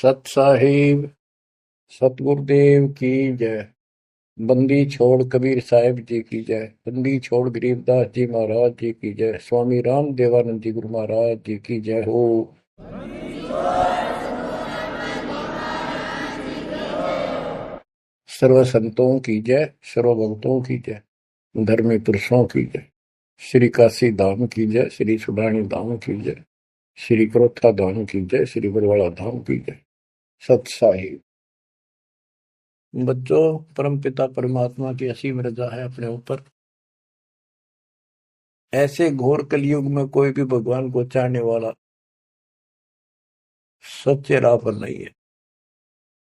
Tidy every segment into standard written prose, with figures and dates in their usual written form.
सत साहिब सतगुरुदेव की जय। बंदी छोड़ कबीर साहिब जी की जय। बंदी छोड़ गरीबदास जी महाराज जी की जय। स्वामी राम देवानंद जी गुरु महाराज जी की जय हो। सर्व संतों की जय, सर्व भक्तों की जय, धर्मी पुरुषों की जय। श्री काशी धाम की जय, श्री सुडानी धाम की जय, श्री क्रोथा धाम की जय, श्री बरवाड़ा धाम की जय। सत साहिब। बच्चों, परमपिता परमात्मा की असीम रजा है अपने ऊपर। ऐसे घोर कलयुग में कोई भी भगवान को चाहने वाला सच्चे राह पर नहीं है।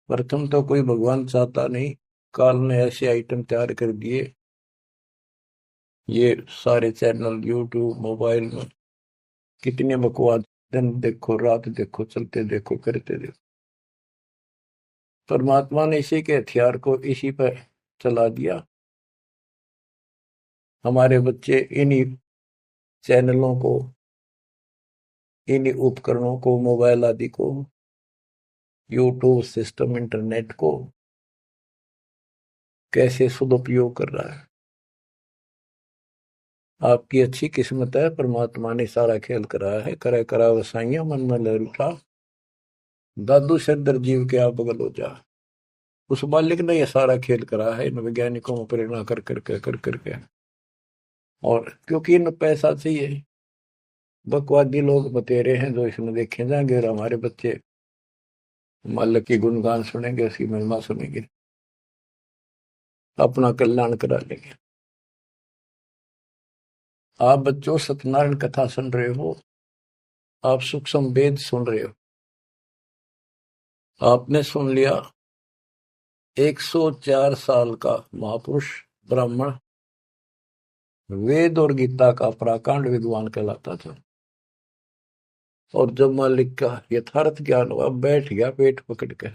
प्रथम तो कोई भगवान चाहता नहीं। काल ने ऐसे आइटम तैयार कर दिए, ये सारे चैनल यूट्यूब मोबाइल में कितने बकवास, दिन देखो रात देखो, चलते देखो करते देखो। परमात्मा ने इसी के हथियार को इसी पर चला दिया। हमारे बच्चे इन्हीं चैनलों को, इन्हीं उपकरणों को, मोबाइल आदि को, यूट्यूब सिस्टम, इंटरनेट को कैसे सदुपयोग कर रहा है। आपकी अच्छी किस्मत है, परमात्मा ने सारा खेल कराया है। करे करा वसाइया मन में लहर उठा, दादू सिरदर जीव के आप बगल हो जा। उस मालिक ने यह सारा खेल करा है इन वैज्ञानिकों को प्रेरणा कर करके। और क्योंकि इन पैसा चाहिए, बकवादी लोग बतेरे हैं जो इसमें देखे जाएंगे, और हमारे बच्चे मालिक की गुणगान सुनेंगे, उसकी महिमा सुनेंगे, अपना कल्याण करा लेंगे। आप बच्चों सत्यनारायण कथा सुन रहे हो, आप सूक्ष्म वेद सुन रहे हो। आपने सुन लिया 104 साल का महापुरुष ब्राह्मण वेद और गीता का प्राकांड विद्वान कहलाता था। और जब मालिक का यथार्थ ज्ञान हुआ, बैठ गया पेट पकड़ के,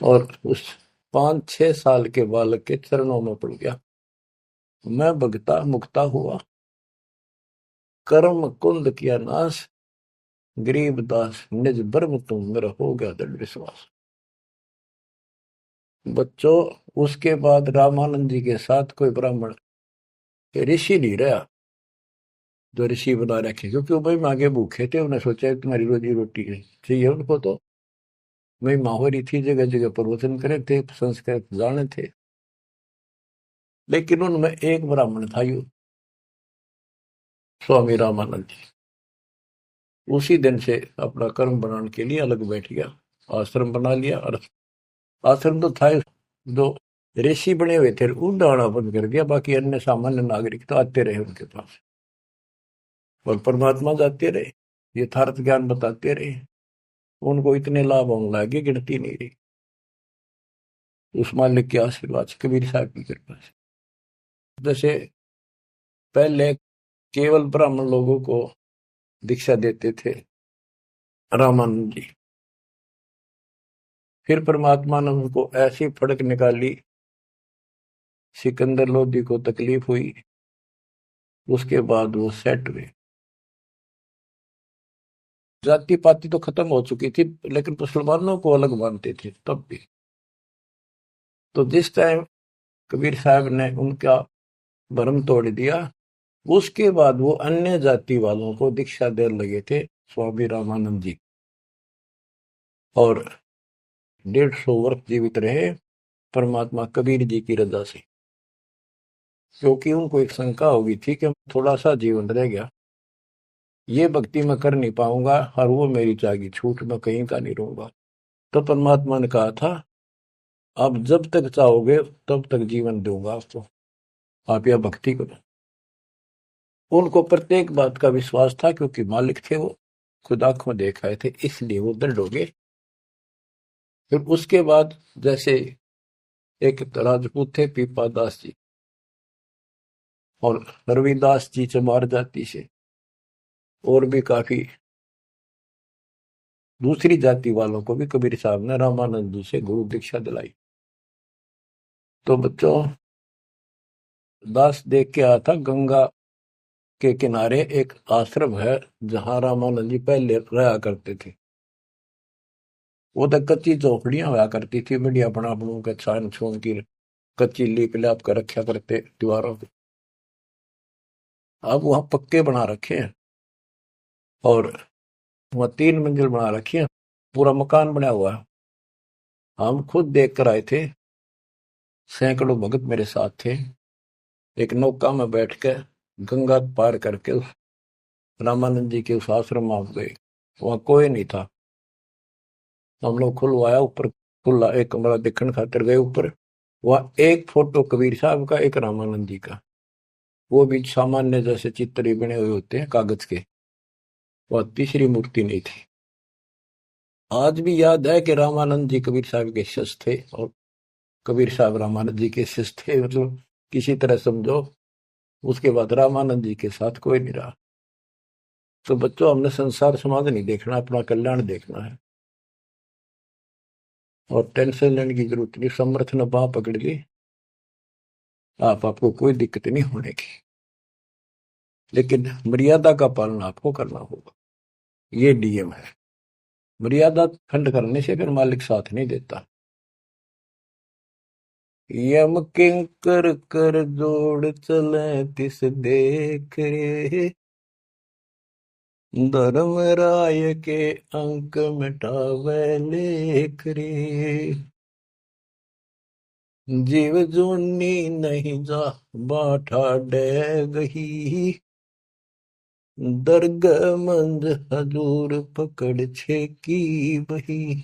और उस 5-6 साल के बालक के चरणों में पड़ गया। मैं भगता मुक्ता हुआ, कर्म कुंद किया नाश, गरीब दास निज ब्रह्म तुम, मेरा हो गया दृढ़ विश्वास। बच्चों, उसके बाद रामानंद जी के साथ कोई ब्राह्मण ऋषि नहीं रहा जो ऋषि बना रखे, क्योंकि वो भाई मांगे भूखे थे। उन्हें सोचा तुम्हारी रोजी रोटी चाहिए उनको, तो वही माहौरी थी, जगह जगह प्रवचन करे थे, संस्कृत जाने थे। लेकिन उनमें एक ब्राह्मण था, यू स्वामी रामानंद जी। उसी दिन से अपना कर्म बनाने के लिए अलग बैठ गया, आश्रम बना लिया। और आश्रम तो था जो ऋषि बने हुए थे, उनका आना बंद कर दिया। बाकी अन्य सामान्य नागरिक तो आते रहे उनके पास, और परमात्मा जाते रहे, यथार्थ ज्ञान बताते रहे। उनको इतने लाभ होने लगे, गिनती नहीं रही। उस मालिक के आशीर्वाद से, कबीर साहब की कृपा से। जैसे पहले केवल ब्राह्मण लोगों को दीक्षा देते थे रामानंद जी, फिर परमात्मा ने उनको ऐसी फड़क निकाली, सिकंदर लोधी को तकलीफ हुई, उसके बाद वो सेट हुए। जाति पाति तो खत्म हो चुकी थी, लेकिन मुसलमानों को अलग मानते थे तब भी। तो जिस टाइम कबीर साहब ने उनका भरम तोड़ दिया, उसके बाद वो अन्य जाति वालों को दीक्षा देने लगे थे स्वामी रामानंद जी, और 150 वर्ष जीवित रहे परमात्मा कबीर जी की रजा से। क्योंकि उनको एक शंका हो गई थी कि थोड़ा सा जीवन रह गया, ये भक्ति मैं कर नहीं पाऊंगा, और वो मेरी जागी छूट, मैं कहीं का नहीं रहूंगा। तो परमात्मा ने कहा था, आप जब तक चाहोगे तब तक जीवन दूंगा आपको, आप यह भक्ति करो। उनको प्रत्येक बात का विश्वास था, क्योंकि मालिक थे वो, खुद आंखों देख आए थे, इसलिए वो दृढ़ हो गए। फिर उसके बाद जैसे एक राजपूत थे पीपा दास जी, और रविदास जी चमार जाति से, और भी काफी दूसरी जाति वालों को भी कबीर साहब ने रामानंद जी से गुरु दीक्षा दिलाई। तो बच्चों, दास देख के आया था, गंगा के किनारे एक आश्रम है जहां रामानंद जी पहले रहा करते थे। वो तो कच्ची झोपड़ियां हुआ करती थी, बढ़िया बना बनू के छान छून की कच्ची लीप लाप कर रखा करते दीवारों पे। अब वहां पक्के बना रखे हैं, और वहां 3 मंजिल बना रखी है, पूरा मकान बना हुआ है। हम खुद देख कर आए थे, सैकड़ों भगत मेरे साथ थे। एक नौका में बैठ के गंगा पार करके उस रामानंद जी के उस आश्रम में गए। वहां कोई नहीं था। हम लोग खुलवाया ऊपर, खुला एक कमरा देखने खातिर गए ऊपर। वहां एक फोटो कबीर साहब का, एक रामानंद जी का, वो भी सामान्य जैसे चित्र ही बने हुए होते हैं कागज के। वह तीसरी मूर्ति नहीं थी। आज भी याद है कि रामानंद जी कबीर साहब के शिष्य थे, और कबीर साहब रामानंद जी के शिष्य थे, मतलब किसी तरह समझो। उसके बाद रामानंद जी के साथ कोई नहीं रहा। तो बच्चों, हमने संसार समाज नहीं देखना, अपना कल्याण देखना है। और टेंशन लेने की जरूरत नहीं। समर्थ ने बाह पकड़ ली, आपको कोई दिक्कत नहीं होने की। लेकिन मर्यादा का पालन आपको करना होगा, ये नियम है। मर्यादा खंड करने से फिर मालिक साथ नहीं देता। यम किंकर कर जोड़ चले तिस देख रे, धर्म राय के अंक मिटावे लेख रे। जीव जूनी नहीं जा बाठा डे गही, दर्ग मंद हजूर पकड़ छे की बही।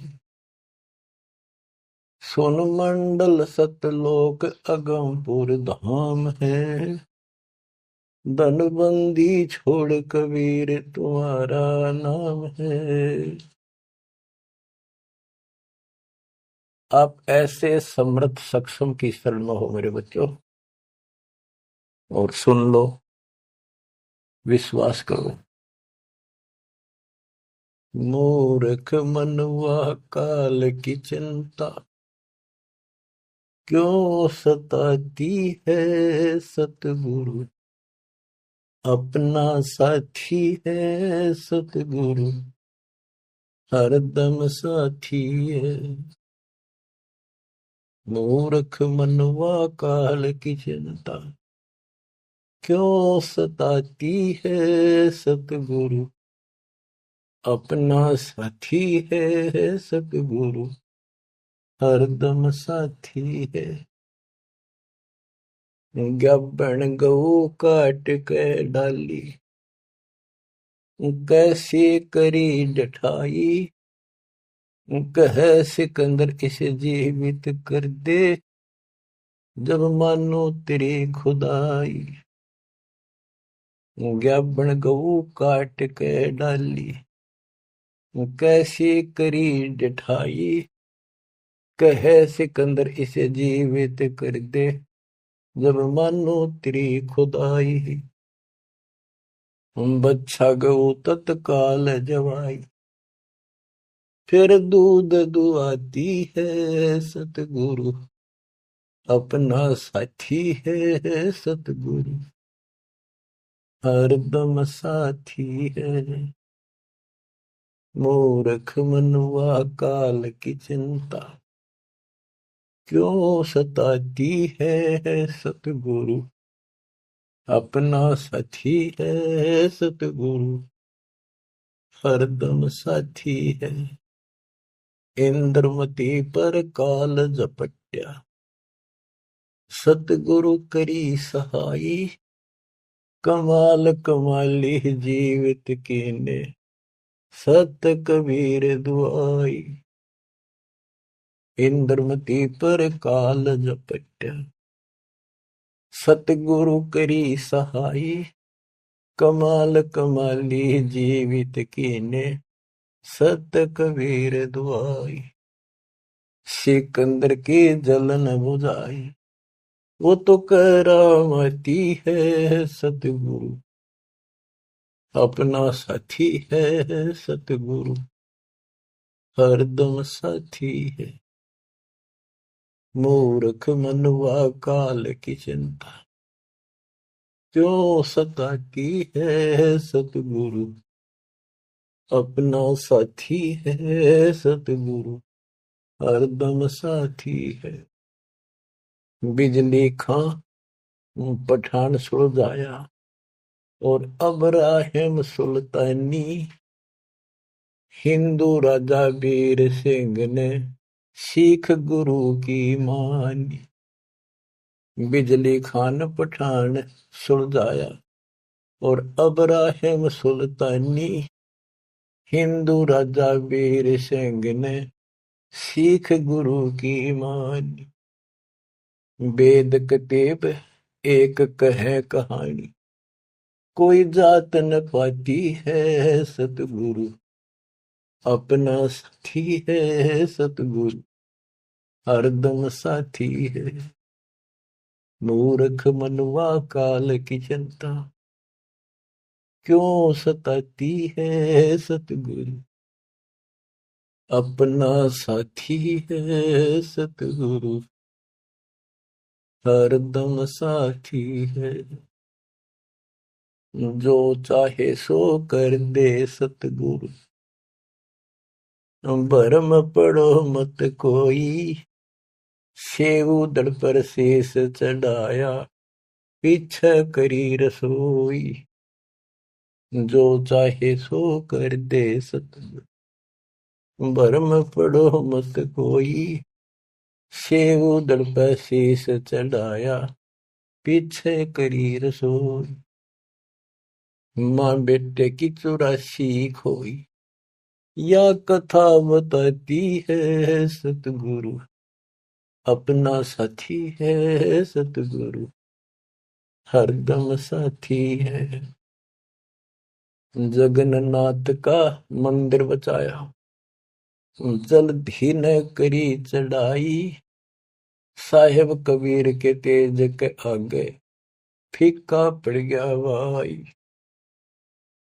सोन मंडल सतलोक अगमपुर धाम है, धनबंदी छोड़ कबीर तुम्हारा नाम है। आप ऐसे समर्थ सक्षम की शरण में हो मेरे बच्चों, और सुन लो, विश्वास करो। मूर्ख मनवा काल की चिंता, क्यों सताती है सतगुरु, अपना साथी है सतगुरु, हरदम साथी है। मूर्ख मनवा काल की चिंता, क्यों सताती है सतगुरु, अपना साथी है सतगुरु, हरदम साथी है। गब्बन गऊ काट के डाली, कैसे करी जठाई, कह सिकंदर इसे जीवित कर दे, जब मानो तेरी खुदाई। गब्बन गऊ काट के डाली, कैसे करी जठाई, कह सिकंदर इसे जीवित कर दे, जब मानो तेरी खुदाई। बच्छा गऊ तत्काल जवाई, फिर दूध दुआती है सतगुरु, अपना साथी है सतगुरु, हरदम साथी है। मूर्ख मनवा काल की चिंता, क्यों सताती है सतगुरु, अपना साथी है सतगुरु, हरदम साथी है। इंद्रमती पर काल झपट्या, सतगुरु करी सहाई, कमाल कमाली जीवित कीने, सत कबीर दुआई। इंद्रमती पर काल झपट्या, सतगुरु करी सहाई, कमाल कमाली जीवित कीने, सत कबीर दुआई। सिकंदर की जलन बुझाई, वो तो करामती है सतगुरु, अपना साथी है सतगुरु, हरदम साथी है। मूर्ख मनवा काल की चिंता, क्यों सताती है सतगुरु, अपना साथी है सतगुरु, हरदम साथी है। बिजली खां पठान सुलझाया, और अब्राहिम सुल्तानी, हिंदू राजा वीर सिंह ने सिख गुरु की मानी। बिजली खान पठान सुलझाया, और अब्राहिम सुल्तानी, हिंदू राजा वीर सिंह ने सिख गुरु की मानी। वेद कतेब एक कहे कहानी, कोई जात न पाती है सतगुरु, अपना साथी है सतगुरु, हरदम साथी है। मूर्ख मनुआ काल की चिंता, क्यों सताती है सतगुरु, अपना साथी है सतगुरु, हरदम साथी है। जो चाहे सो कर दे सतगुरु, भरम पड़ो मत कोई, सेव दड़ पर शेष चढ़ाया, पीछे करी रसोई। जो चाहे सो कर दे सतगुरु, भरम पड़ो मत कोई, सेव दड़ पर शेष चढ़ाया, पीछे करी रसोई। माँ बेटे की 84 खोई, या कथा बताती है सतगुरु, अपना साथी है सतगुरु, हरदम साथी है। जगन्नाथ का मंदिर बचाया, जल्दी न करी चढ़ाई, साहेब कबीर के तेज के आगे फीका पड़ गया भाई।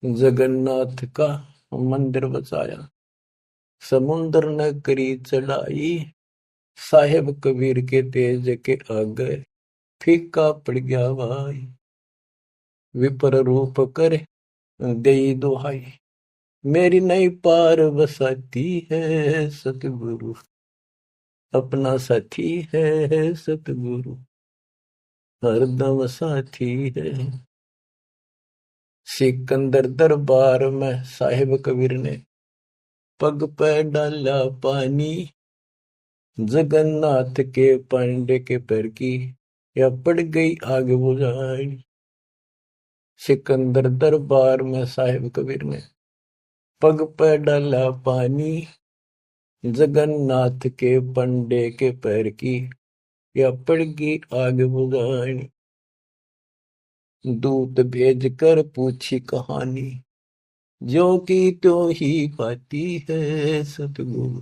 जगन्नाथ का मंदिर बचाया, समुद्र न करी चढ़ाई, साहेब कबीर के तेज के आगे फीका पड़ गया भाई। विपर रूप कर दई दुहाई, मेरी नई पार बसाती है सतगुरु, अपना साथी है सतगुरु, हरदम साथी है। सिकंदर दरबार में साहिब कबीर ने पग पे डाला पानी, जगन्नाथ के पांडे के पैर की या पड़ गई आग बुझाई। सिकंदर दरबार में साहिब कबीर ने पग पे डाला पानी, जगन्नाथ के पंडे के पैर की या पड़ गई आग बुझाई। दूत भेज कर पूछी कहानी, जो की त्यों ही पाती है सतगुरु,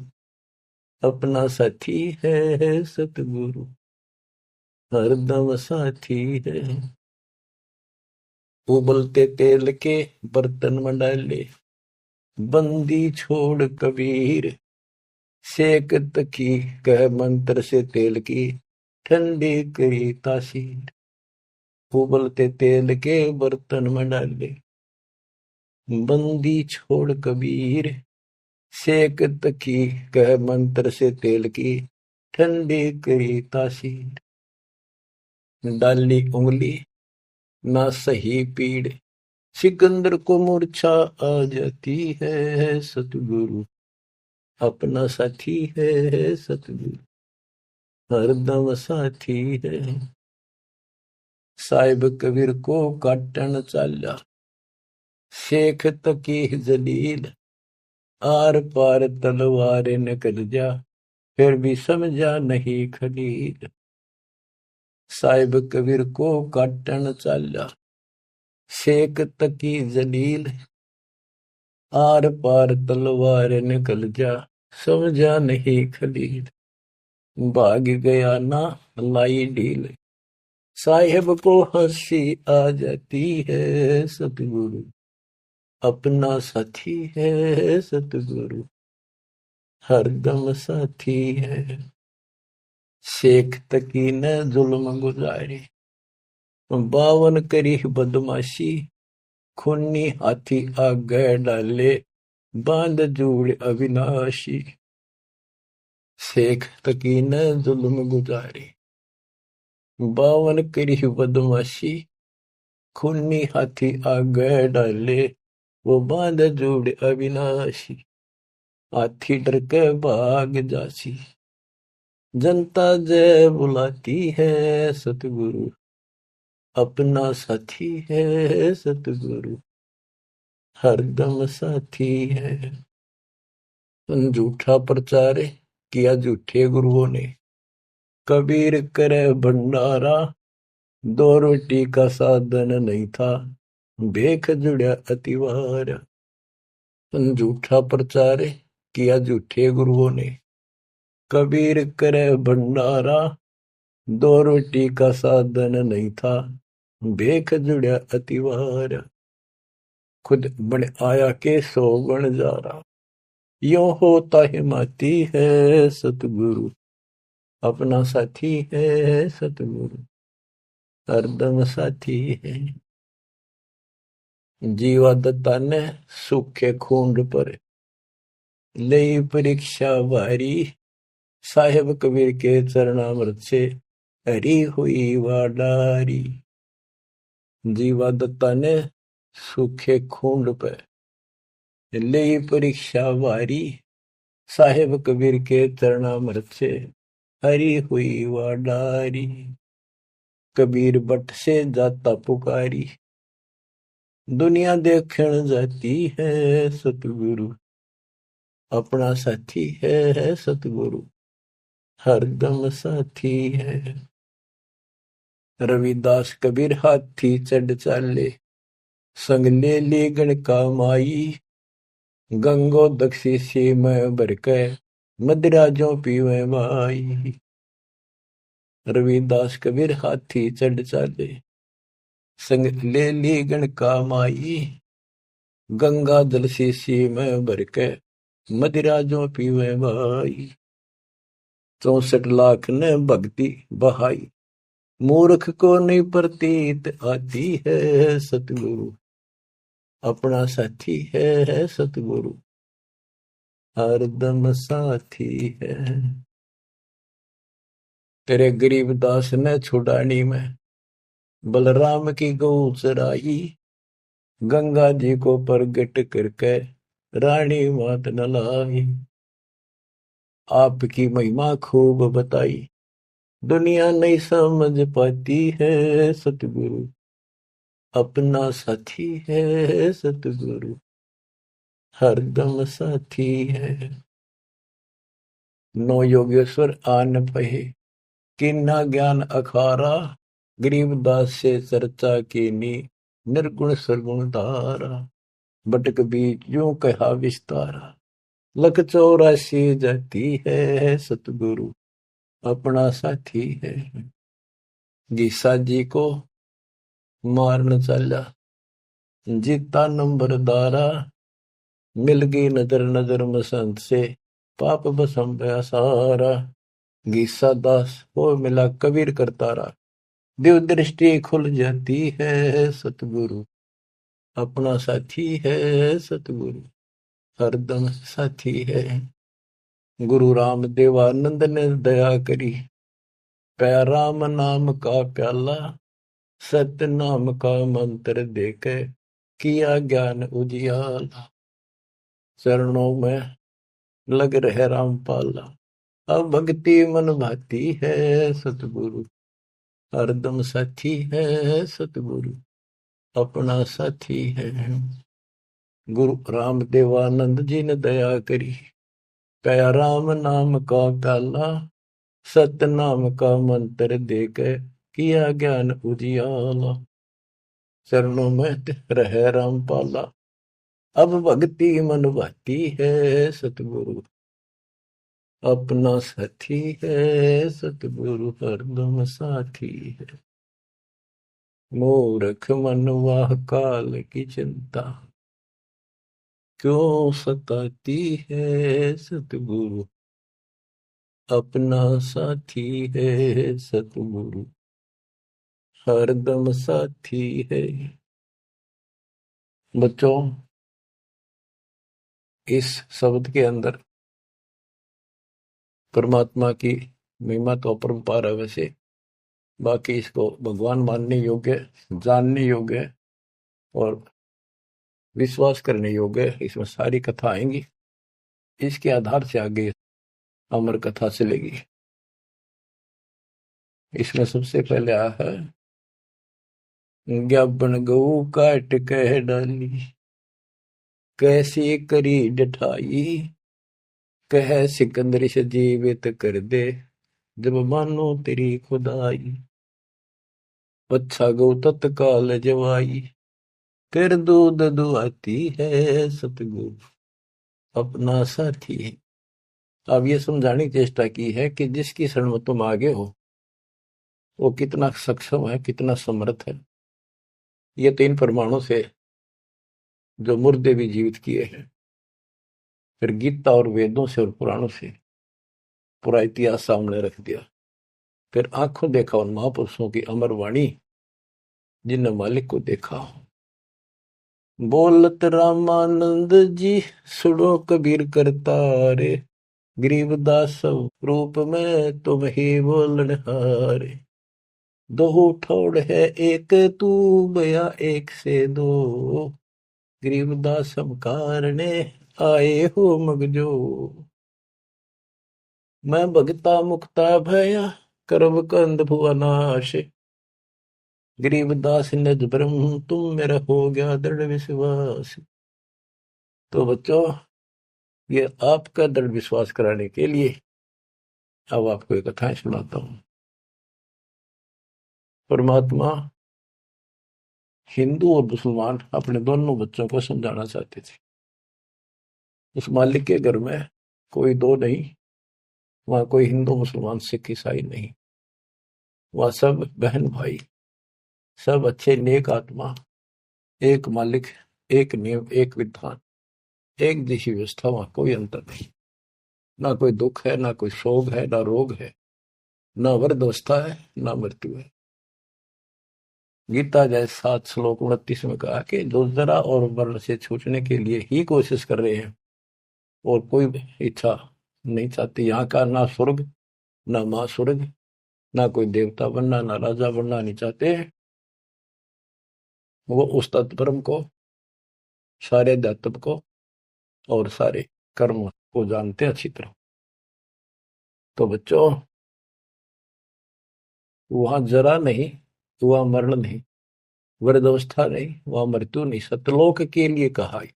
अपना साथी है सतगुरु, हरदम साथी है। उबलते तेल के बर्तन में डाले, बंदी छोड़ कबीर, सेक तकी कह मंत्र से तेल की ठंडी करी तासीर। उबलते तेल के बर्तन में डाले, बंदी छोड़ कबीर, सेक तकी कह मंत्र से तेल की ठंडी करी तासीर। डाली उंगली ना सही पीड़, सिकंदर को मूर्छा आ जाती है सतगुरु, अपना साथी है सतगुरु, हरदम साथी है। साहिब कबीर को काटन चाला, शेख तकी जलील, आर पार तलवार निकल जा, फिर भी समझा नहीं खलील। साहिब कबीर को काटन चाला, शेख तकी जलील, आर पार तलवार निकल जा, समझा नहीं खलील। भाग गया ना लाई ढील, साहिब को हंसी आ जाती है सतगुरु, अपना साथी है सतगुरु, हरदम साथी है। शेख तकी ने जुल्म गुजारी, 52 करी बदमाशी, खूनी हाथी आगे डाले, बांध जोड़ अविनाशी, शेख तकी न जुल्म गुजारी, बावन करी बदमाशी, खूनी हाथी आगे डाले, वो बांध जोड़ अविनाशी, हाथी डर के भाग जासी, जनता जय बुलाती है सतगुरु, अपना साथी है सतगुरु, हरदम साथी है। झूठा प्रचार किया झूठे गुरुओं ने, कबीर करे भंडारा, दो रोटी का साधन नहीं था, भेख जुड़ा अतिवार। झूठा प्रचार किया झूठे गुरुओं ने, कबीर करे भंडारा, दो रोटी का साधन नहीं था, भेख जुड़ा अतिवार। खुद बन आया के सो बन जा रहा, यो होता हिमाती है सतगुरु, अपना साथी है सतगुरु, हरदम साथी है। जीवा दत्ता ने सूखे खूंड पर लई परीक्षा भारी, साहेब कबीर के चरणामृत से हरी हुई वाडारी। जीवा दत्ता ने सूखे खूंड पर लई परीक्षा भारी, साहेब कबीर के चरणामृत से हरी हुई वाडारी। कबीर बट से जाता पुकारी, दुनिया देखण जाती है सतगुरु, अपना साथी है सतगुरु, हरदम साथी है। रविदास कबीर हाथी चढ़ चाले, संग ले ली गणका माई, गंगो दक्षी सी में भर के, मदिरा जो पीवे माई। रविदास कबीर हाथी चढ़ चाले, संग ले ली गणका माई, गंगा जल शीशी में भर के, मदिरा जो पीवे भाई। 64 लाख ने भक्ति बहाई, मूर्ख को नहीं प्रतीत आती है सतगुरु, अपना साथी है सतगुरु, हरदम साथी है। तेरे गरीब दास ने छुड़ानी में बलराम की गौ चराई, गंगा जी को प्रगट करके रानी मात न लाई। आपकी महिमा खूब बताई, दुनिया नहीं समझ पाती है सतगुरु, अपना साथी है सतगुरु, हरदम साथी है। नो योगेश्वर आन पहे, किन्ना ज्ञान अखारा, गरीबदास से चर्चा कीनी, निर्गुण सरगुण धारा। बटक बीच यूं कहा विस्तारा, लख 84 जाती है सतगुरु, अपना साथी है। गीसा जी को मारन चला, जीता नंबरदारा, मिल गई नजर नजर मसंत से, पाप बसम गया सारा। गीसा दास को मिला कबीर करतारा, दिव दृष्टि खुल जाती है सतगुरु, अपना साथी है सतगुरु, हरदम साथी है। गुरु राम देवानंद ने दया करी, पया राम नाम का प्याला, सत्य नाम का मंत्र देके किया ज्ञान उजियाला। चरणों में लग रहे रामपाला, अब भक्ति मन भाती है सतगुरु, हरदम साथी है सतगुरु, अपना साथी है। गुरु राम देवानंद जी ने दया करी, पया राम नाम का प्याला, सत्य नाम का मंत्र देकर किया ज्ञान उजियाला। चरणों में रहे रामपाला, अब भक्ति मन भाती है सतगुरु, अपना साथी है सतगुरु, हरदम साथी है। मूर्ख मनवा काल की चिंता, क्यों सताती है सतगुरु, अपना साथी है सतगुरु, हरदम साथी है। बच्चों, इस शब्द के अंदर परमात्मा की महिमा तो अपरंपार है वैसे, बाकी इसको भगवान मानने योग्य, जानने योग्य और विश्वास करने योग्य, इसमें सारी कथा आएंगी। इसके आधार से आगे अमर कथा चलेगी। इसमें सबसे पहले आया है, ज्ञापन गऊ काट कह डाली, कैसी करी डठाई, कह सिकंदर से जीवित कर दे, जब मानो तेरी खुदाई, अच्छा गौ तत्काल जवाई, फिर दूध दुआती है सतगु अपना साथी है। अब ये समझाने की चेष्टा की है कि जिसकी शरण में तुम आगे हो वो कितना सक्षम है, कितना समर्थ है। ये 3 प्रमाणों से जो मुर्दे भी जीवित किए हैं, फिर गीता और वेदों से और पुराणों से पूरा इतिहास सामने रख दिया, फिर आंखों देखा उन महापुरुषों की अमर वाणी जिनने मालिक को देखा। बोलत रामानंद जी सुनो कबीर करता रे, गरीबदास रूप में तुम ही बोलन हारे, दो ठोड़ है एक तू बया एक से दो, गरीबदास हम कारणे आए हो मगजो, मैं भगता मुक्ता भया करम कंद भुवनाश, गरीबदास निज ब्रह्म तुम मेरा हो गया दृढ़ विश्वास। तो बच्चों, ये आपका दृढ़ विश्वास कराने के लिए अब आपको एक कथाएं सुनाता हूं। परमात्मा हिंदू और मुसलमान अपने दोनों बच्चों को समझाना चाहते थे। उस मालिक के घर में कोई दो नहीं, वहां कोई हिंदू मुसलमान सिख ईसाई नहीं, वहां सब बहन भाई, सब अच्छे नेक आत्मा, एक मालिक, एक नियम, एक विधान, एक जैसी व्यवस्था, वहां कोई अंतर नहीं। ना कोई दुख है, ना कोई शोक है, ना रोग है, ना वृद्धावस्था है, ना मृत्यु है। गीता जय 7 श्लोक 29 में कहा कि जो जरा और वर्ण से छूटने के लिए ही कोशिश कर रहे हैं और कोई इच्छा नहीं चाहते, यहाँ का ना स्वर्ग ना महास्वर्ग, ना कोई देवता बनना ना राजा बनना नहीं चाहते, वो उस तत्परम को, सारे अध्यात्म को और सारे कर्म को जानते अच्छी तरह। तो बच्चों, वहां जरा नहीं, वहां मरण नहीं, वृद्धावस्था नहीं, वहां मृत्यु नहीं, सतलोक के लिए कहा है।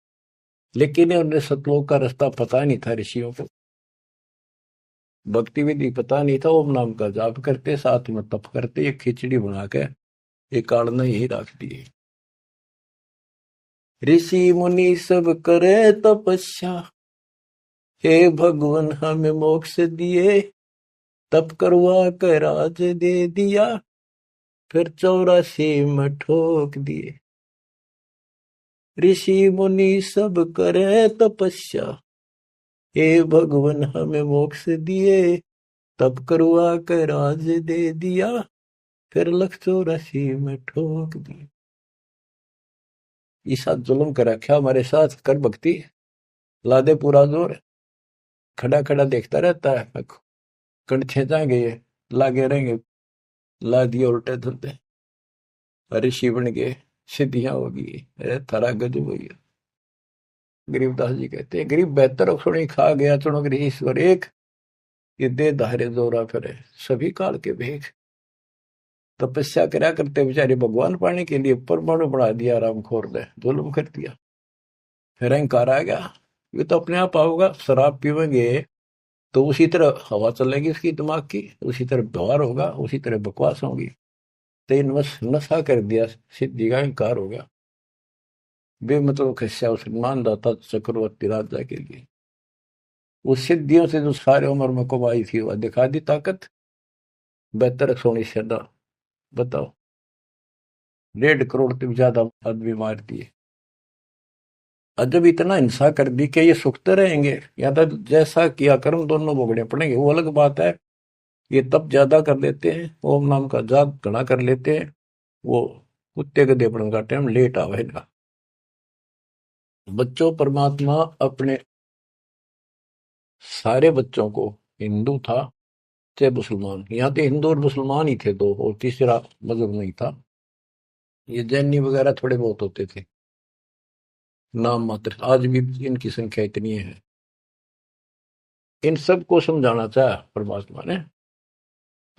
लेकिन उन्हें सतलोक का रास्ता पता नहीं था ऋषियों को, भक्ति विधि पता नहीं था। ओम नाम का जाप करते, साथ में तप करते, एक खिचड़ी बना के एक काढ़ना यही रख दिए। ऋषि मुनि सब करे तपस्या, हे भगवान हमें मोक्ष दिए, तप करवा कर राज दे दिया, फिर 84 में ठोक दिए। ऋषि मुनि सब करे तपस्या, हे भगवान हमें मोक्ष दिए, तप करवा कर राज दे दिया, फिर 184 में ठोक दिए। ईसा जुल्म कर रखा हमारे साथ, कर भक्ति, ला दे पूरा जोर, खड़ा खड़ा देखता रहता है, कंठ खींचाएंगे ये, लागे रहेंगे, ला दिए उल्टे धुलते, ऋषि बन गए, सिद्धियां होगी, अरे थारा गजब हो गया। गरीबदास जी कहते हैं, गरीब बेहतर सुनी खा गया चुनो गरीब ईश्वर एक, ये दे धारे जोरा फिरे सभी काल के भेख। तपस्या करा करते बेचारे भगवान पाने के लिए परमाणु बढ़ा दिया, राम खोर ने जुल्म कर दिया, फिर अहंकार आ गया, ये तो अपने आप आओगा। शराब पीवेंगे तो उसी तरह हवा चलेगी उसकी दिमाग की, उसी तरह व्यवहार होगा, उसी तरह बकवास होगी। तेन नशा कर दिया, सिद्धि का अहंकार हो गया, बेमतलब खस्या उस मानदाता चक्रवर्ती राजा के लिए। उस सिद्धियों से जो सारे उम्र में कमाई थी वह दिखा दी ताकत, बेहतर सोनी सदा। बताओ, 1.5 करोड़ से ज्यादा आदमी मार दिए, और जब इतना हिंसा कर दी कि ये सुखते रहेंगे या तो जैसा किया कर्म दोनों भोगने पड़ेंगे, वो अलग बात है। ये तब ज्यादा कर लेते हैं, ओम नाम का जाप घना कर लेते हैं, वो कुत्ते के देपड़न का टाइम लेट आवेगा। बच्चों, परमात्मा अपने सारे बच्चों को, हिंदू था चाहे मुसलमान, यहाँ तो हिंदू और मुसलमान ही थे दो, और तीसरा मजहब नहीं था। ये जैनी वगैरह थोड़े बहुत होते थे, नाम मात्र। आज भी इनकी संख्या इतनी है। इन सबको समझाना चाहा परमात्मा ने,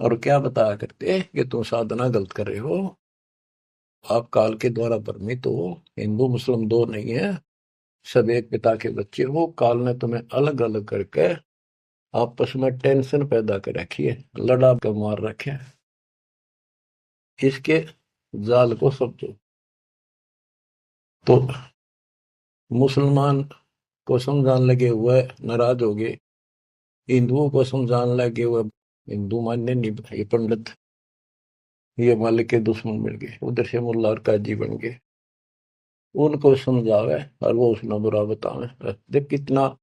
और क्या बताया करते कि तुम साधना गलत कर रहे हो, आप काल के द्वारा भ्रमित हो, हिंदू मुस्लिम दो नहीं है, सब एक पिता के बच्चे हो। काल ने तुम्हें अलग अलग करके आपस में टेंशन पैदा कर रखी है, लड़ा कर मार रखे है। इसके जाल को समझो। तो मुसलमान को समझाने लगे हुए नाराज हो गए, हिंदुओं को समझाने लगे हुए हिंदू मानने नहीं, ये पंडित, ये मालिक के दुश्मन मिल गए, उधर से मुल्ला और काजी बन गए। उनको समझावे और वो उसने बुरा बतावे। देख कितना,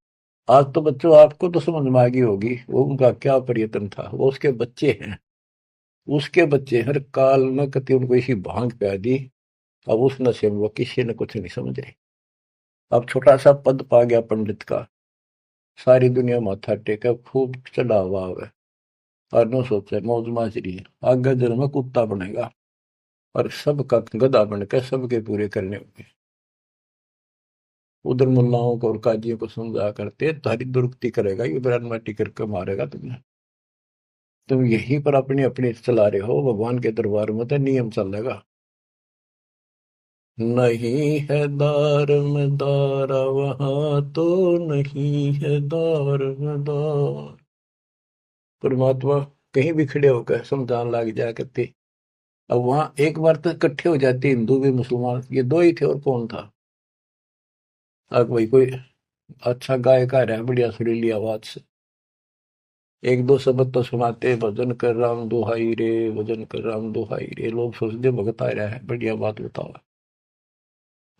आज तो बच्चों आपको तो समझ में आ गई होगी वो उनका क्या प्रयत्न था। वो उसके बच्चे हैं, उसके बच्चे हर काल में कति उनको इसी भांग पे दी। अब उस नशे में वो किसी ने कुछ नहीं समझे। अब छोटा सा पद पा गया पंडित का, सारी दुनिया माथा टेका, खूब चढ़ा हुआ है, और न सोचे मौज माजरी है, आगे जन्म में कुत्ता बनेगा और सबका गधा बनकर सबके पूरे करने होंगे। उधर मुल्लाओं को और काजियों को समझा करते तारी दुरुक्ति करेगा, ये बयान माटी करके मारेगा तुम्हें। तुम यहीं पर अपनी अपनी चला रहे हो, भगवान के दरबार में तो नियम चलेगा। नहीं है दार में दारा वहां तो, नहीं है दार में दार। परमात्मा कहीं भी खड़े होकर समझाने लग जाया करते। अब वहां एक बार तो इकट्ठे हो जाते हिंदू भी मुसलमान, ये दो ही थे और कौन था। अब वही कोई अच्छा गायक आ रहा है बढ़िया सुरीली आवाज से, एक दो शब्द तो सुनाते, भजन कर राम दुहाई रे, भजन कर राम दुहाई रे, लोग सोचते भगत आ रहा है, बढ़िया बात बताओ।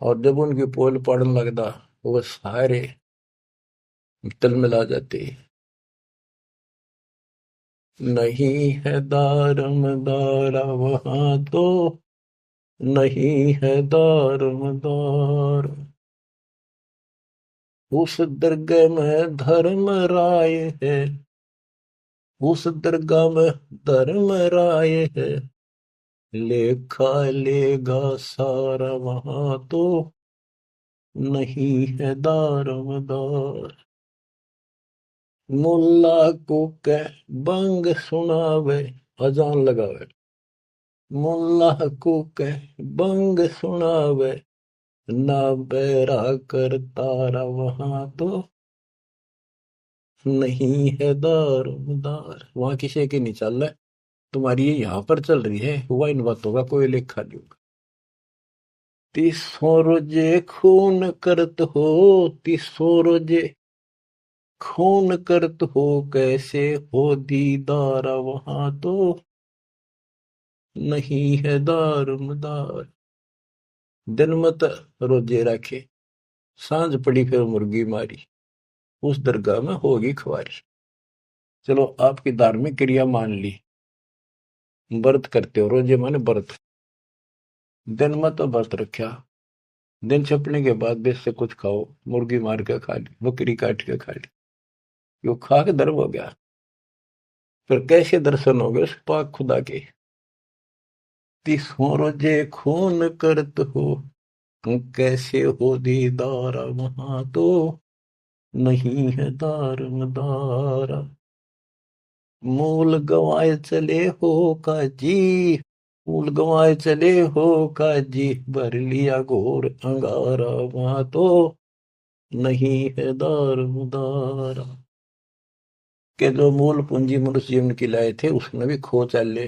और जब उनकी पोल पड़ने लगता, वो सारे तल मिला जाते। नहीं है दारम दारा वहां तो, नहीं है दारम दार। उस दरगाह में धर्म राय है, उस दरगाह में धर्म राय है, लेखा लेगा सारा वहां तो, नहीं है दारोमदार। मुल्ला को कह बंग सुनावे, अजान लगावे, मुल्ला को कह बंग सुनावे, ना बैरा कर तारा वहां तो, नहीं है दारोमदार। वहां किसी के नहीं चल रहा है, तुम्हारी ये यहाँ पर चल रही है, हुआ इन बातों का कोई लेखा नहीं होगा। तीसों रोजे खून करत हो, तीसों रोजे खून करत हो, कैसे हो दीदार वहां तो, नहीं है दारुमदार। दिन मत रोजे रखे, सांझ पड़ी फिर मुर्गी मारी, उस दरगाह में होगी खुआरी। चलो आपकी धार्मिक क्रिया मान ली, व्रत करते हो, रोजे माने व्रत, दिन मत तो व्रत रखा, दिन छपने के बाद बेच से कुछ खाओ, मुर्गी मार के खा ली, बकरी काट के खा ली, यो खा के धर्म हो गया। फिर कैसे दर्शन हो गए उस पाक खुदा के। तीसों रोजे खून करत हो, कैसे हो दीदार वहां तो, नहीं है दारमदार। मूल गंवाए चले हो काजी, मूल गंवाए चले हो काजी, भर लिया घोर अंगारा वहां तो, नहीं है दारमदार। के जो मूल पूंजी मनुष्य जीवन की लाए थे उसने भी खो चले,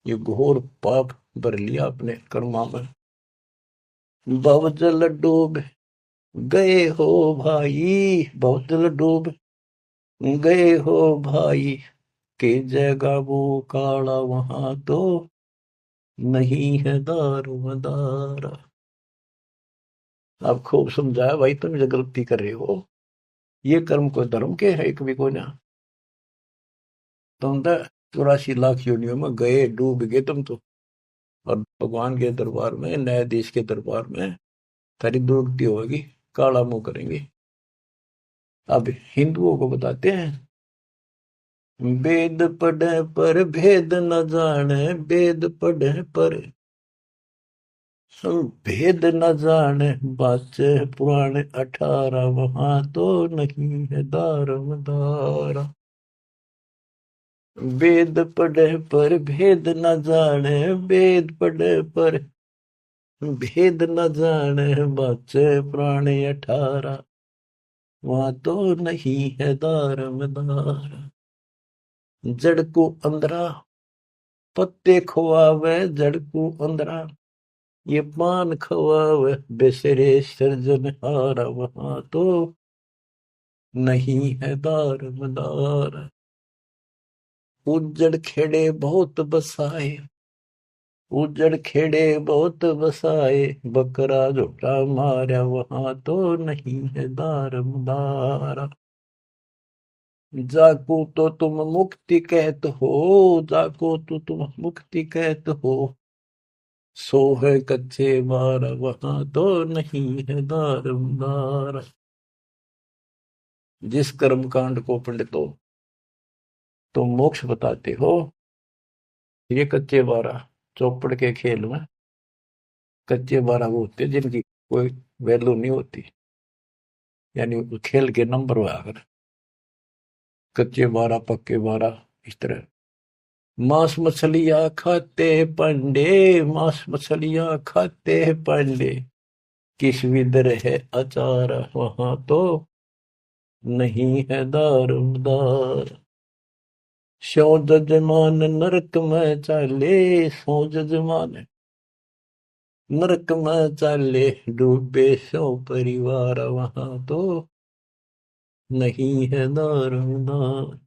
ये घोर पाप भर लिया अपने कर्मा में। भवजल डूब गए हो भाई, भवजल डूब गए हो भाई, के जगह वो काला वहां तो, नहीं है दारोमदार। आप खूब समझाया भाई, तुम जो गलती कर रहे हो, ये कर्म को धर्म के है कभी को ना। तुम तो 84 लाख योनियों में गए, डूब गए तुम तो, और भगवान के दरबार में, न्यायाधीश के दरबार में तारी दुरुक्ति होगी, काला मुंह करेंगे। अब हिंदुओं को बताते हैं, वेद पढ़े पर भेद न जाने, वेद पढ़े पर भेद न जाने, बाचे पुराने 18, वहां तो नहीं है दारमदारा। वेद पढ़े पर भेद न जाने, वेद पढ़े पर भेद न जाने, बाचे पुराने 18, वहां तो नहीं है दारमदारा। जड़ को अंदरा पत्ते खुआवे, जड़ को अंदरा ये पान खवावे, बेसरे सृजनहारा, वहां तो नहीं है दारमदारा। उजड़ खेड़े बहुत बसाए, उजड़ खेड़े बहुत बसाए, बकरा झोटा मारा, वहां तो नहीं है दारमदारा। जाको तो तुम मुक्ति कहत हो, जाको तो तुम मुक्ति कहत हो, सो है कच्चे बारा, वहां तो नहीं है दारमदारा। जिस कर्म कांड को पंडितो तुम मोक्ष बताते हो, ये कच्चे बारह चौपड़ के खेल में कच्चे बारह वो होते हैं जिनकी कोई वैल्यू नहीं होती, यानी खेल के नंबर हुआ अगर कच्चे बारह पक्के बारह इस तरह। मांस मछलियां खाते पंडे, मांस मछलियां खाते पंडे, किस विदर है अचार, वहां तो नहीं है दारमदार। सो जजमान नरक में चाले, सो जजमान नरक में चाले, डूबे सो परिवार, वहां तो नहीं है दारमदार।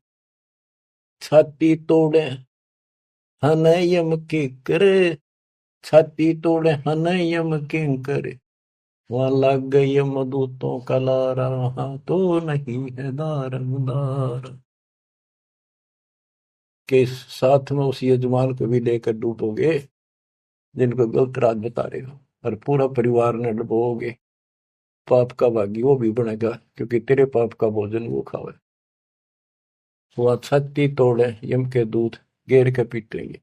छाती तोड़े हन यम की करे, छाती तोड़े हन यम की करे, वहां लग गई यमदूतों का लारा, वहां तो नहीं है दारमदार। के साथ में उस यजमान को भी लेकर डूबोगे जिनको गलत रात बता रहे हो, और पूरा परिवार ने डुबोगे, पाप का भागी वो भी बनेगा, क्योंकि तेरे पाप का भोजन वो खावे। वह छाती तोड़े यम के दूत घेर के पीटेंगे,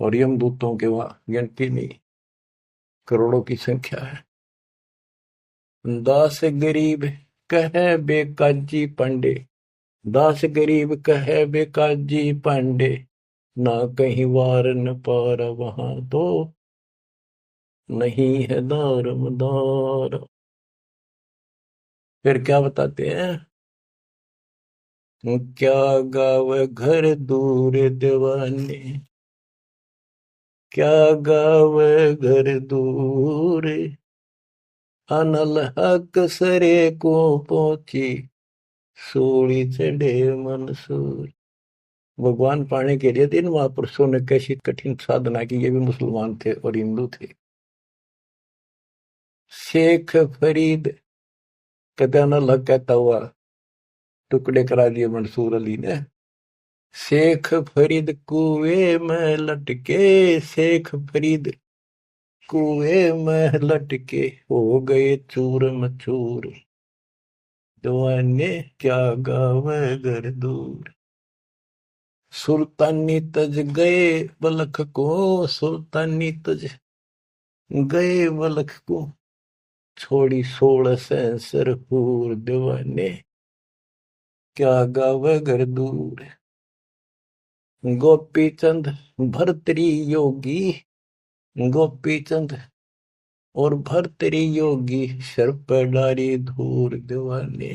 और यम दूतों के वहां गिनती नहीं, करोड़ों की संख्या है। दास गरीब कहे बेकाजी पांडे, दास गरीब कहे बेकाजी पांडे, ना कहीं वार न पार, वहां तो नहीं है दारमदार। फिर क्या बताते हैं, क्या गावे घर दूर दीवाने, क्या गावे घर दूर, अनल हक सरे को पहुंची, सूली चढ़े मंसूर। भगवान पाने के लिए तीन महापुरुषों ने कैसी कठिन साधना की, ये भी मुसलमान थे और हिंदू थे। शेख फरीद कहता न लग कहता हुआ टुकड़े करा दिए मंसूर अली ने। शेख फरीद कुएं में लटके, शेख फरीद कुएं में लटके, हो गए चूर मचूर, दीवाने क्या गावे घर दूर। सुल्तानी तज गए बलख को, सुल्तानी तज गए बलख को, छोड़ी 16 सेंसर हूर, दीवाने क्या गावे घर दूर। गोपी चंद भरतरी योगी, गोपी चंद और भरतरी योगी, सर पर डारी धूर, दीवाने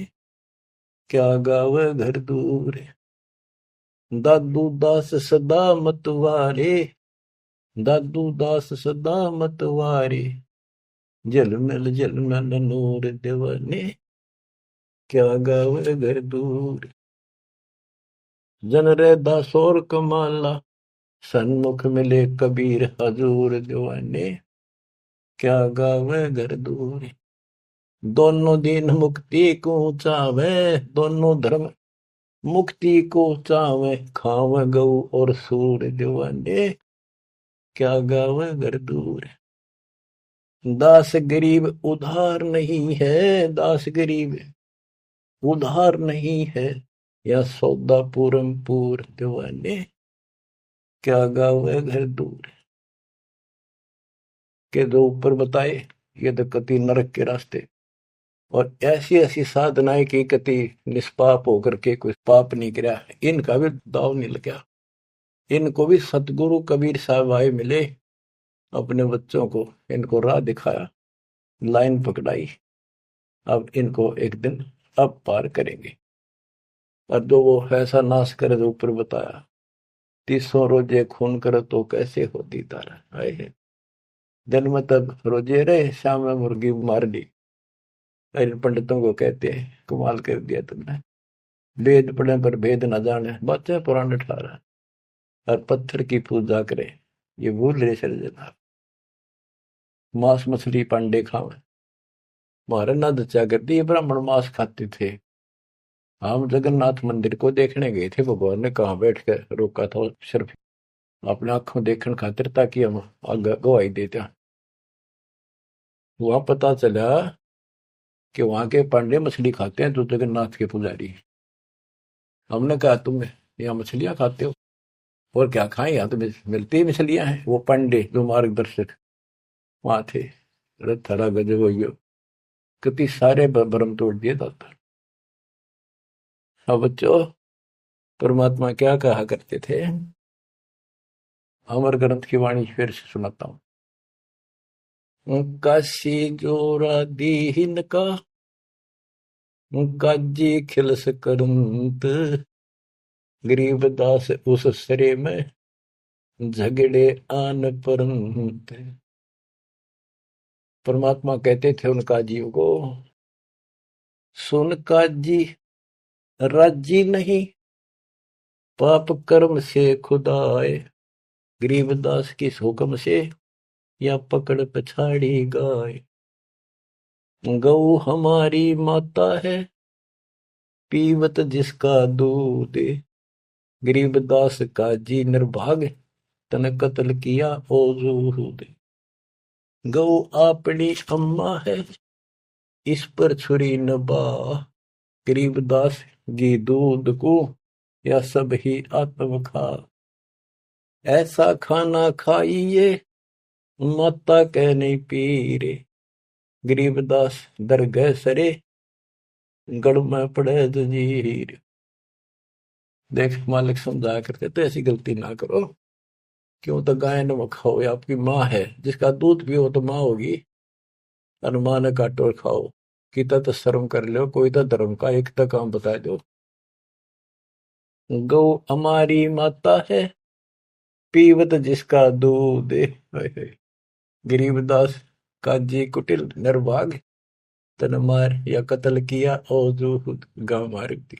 क्या गावे घर दूर। दादू दास सदा मतवारे, दादू दास सदा मतवारे, जलमल नूर, दीवाने क्या गावे घर दूर। जन रे दासोर कमाला, सन्मुख मिले कबीर हजूर, दीवाने क्या गावे घर दूर। दोनों दिन मुक्ति को चावे, दोनों धर्म मुक्ति को चावे, खावे गऊ और सूर, दीवाने क्या गावे घर दूर। दास गरीब उधार नहीं है, दास गरीब उधार नहीं है या सौदा पूरम पूर, दीवाने क्या गावे घर दूर। के दो ऊपर बताए ये तो कति नरक के रास्ते, और ऐसी ऐसी साधनाएं की कति निष्पाप होकर के कोई पाप नहीं किया, इनका भी दाव नहीं लगा। इनको भी सतगुरु कबीर साहब आए मिले, अपने बच्चों को इनको राह दिखाया, लाइन पकड़ाई, अब इनको एक दिन अब पार करेंगे। और जो वो ऐसा नाश करे जो ऊपर बताया, 300 रोजे खून करे तो कैसे होती तारा, आए है दिन में तब रोजे रहे, शाम में मुर्गी मार ली। इन पंडितों को कहते हैं कमाल कर दिया तुमने, वेद पढ़े पर भेद न जाने, बच्चे पुराने ठहरा और पत्थर की पूजा करे, ये भूल रहे सर्जना। मांस मछली पांडे खावे, हमारे न दचा करती, ये ब्राह्मण मांस खाते थे। हम जगन्नाथ मंदिर को देखने गए थे, भगवान ने कहाँ बैठ कर रोका था, सिर्फ अपने आंखों देखने खातिर, ताकि हम आगे गवाही देते। वहां पता चला कि वहां के पांडे मछली खाते हैं, जो जगन्नाथ के पुजारी। हमने कहा तुम यहाँ मछलियां खाते हो, और क्या खाएं, यहाँ तो मिलती ही मछलियां हैं। वो पांडे जो मार्गदर्शक वहां थे, अरे थरा गजब हो गयो, कितनी सारे भ्रम तोड़ दिए था। अब बच्चों, परमात्मा क्या कहा करते थे, अमर ग्रंथ की वाणी फिर से सुनाता हूँ। काशी जोरा दीन का काजी खिलस करंत, गरीबदास उस सरे में झगड़े आन परंत। परमात्मा कहते थे उन काजियों को, सुन काजी राजी नहीं पाप कर्म से खुदाए, गरीबदास किस हुक्म से या पकड़ पछाड़ी गाय। गौ हमारी माता है पीवत जिसका दूध, गरीबदास का जी निर्भाग तन कत्ल किया ओ जूद। गौ अपनी अम्मा है इस पर छुरी न बा, गरीबदास जी दूध को या सब ही आत्म खा। ऐसा खाना खाइए माता कह नहीं पीरे, गरीबदास दरगह सरे गढ़ में पड़े जंजीर। देख मालिक समझाया करते तो ऐसी गलती ना करो, क्यों तो गाय न खाओ, ये आपकी माँ है, जिसका दूध पियो तो माँ होगी, और माँ ने काटो और खाओ। कितना तो शर्म कर लो, कोई तो धर्म का एक तक काम बता दो। गौ हमारी माता है पीवत जिसका दूध, गरीबदास काजी कुटिल निर्भाग तन मार या कत्ल किया और जो गांव मार दी।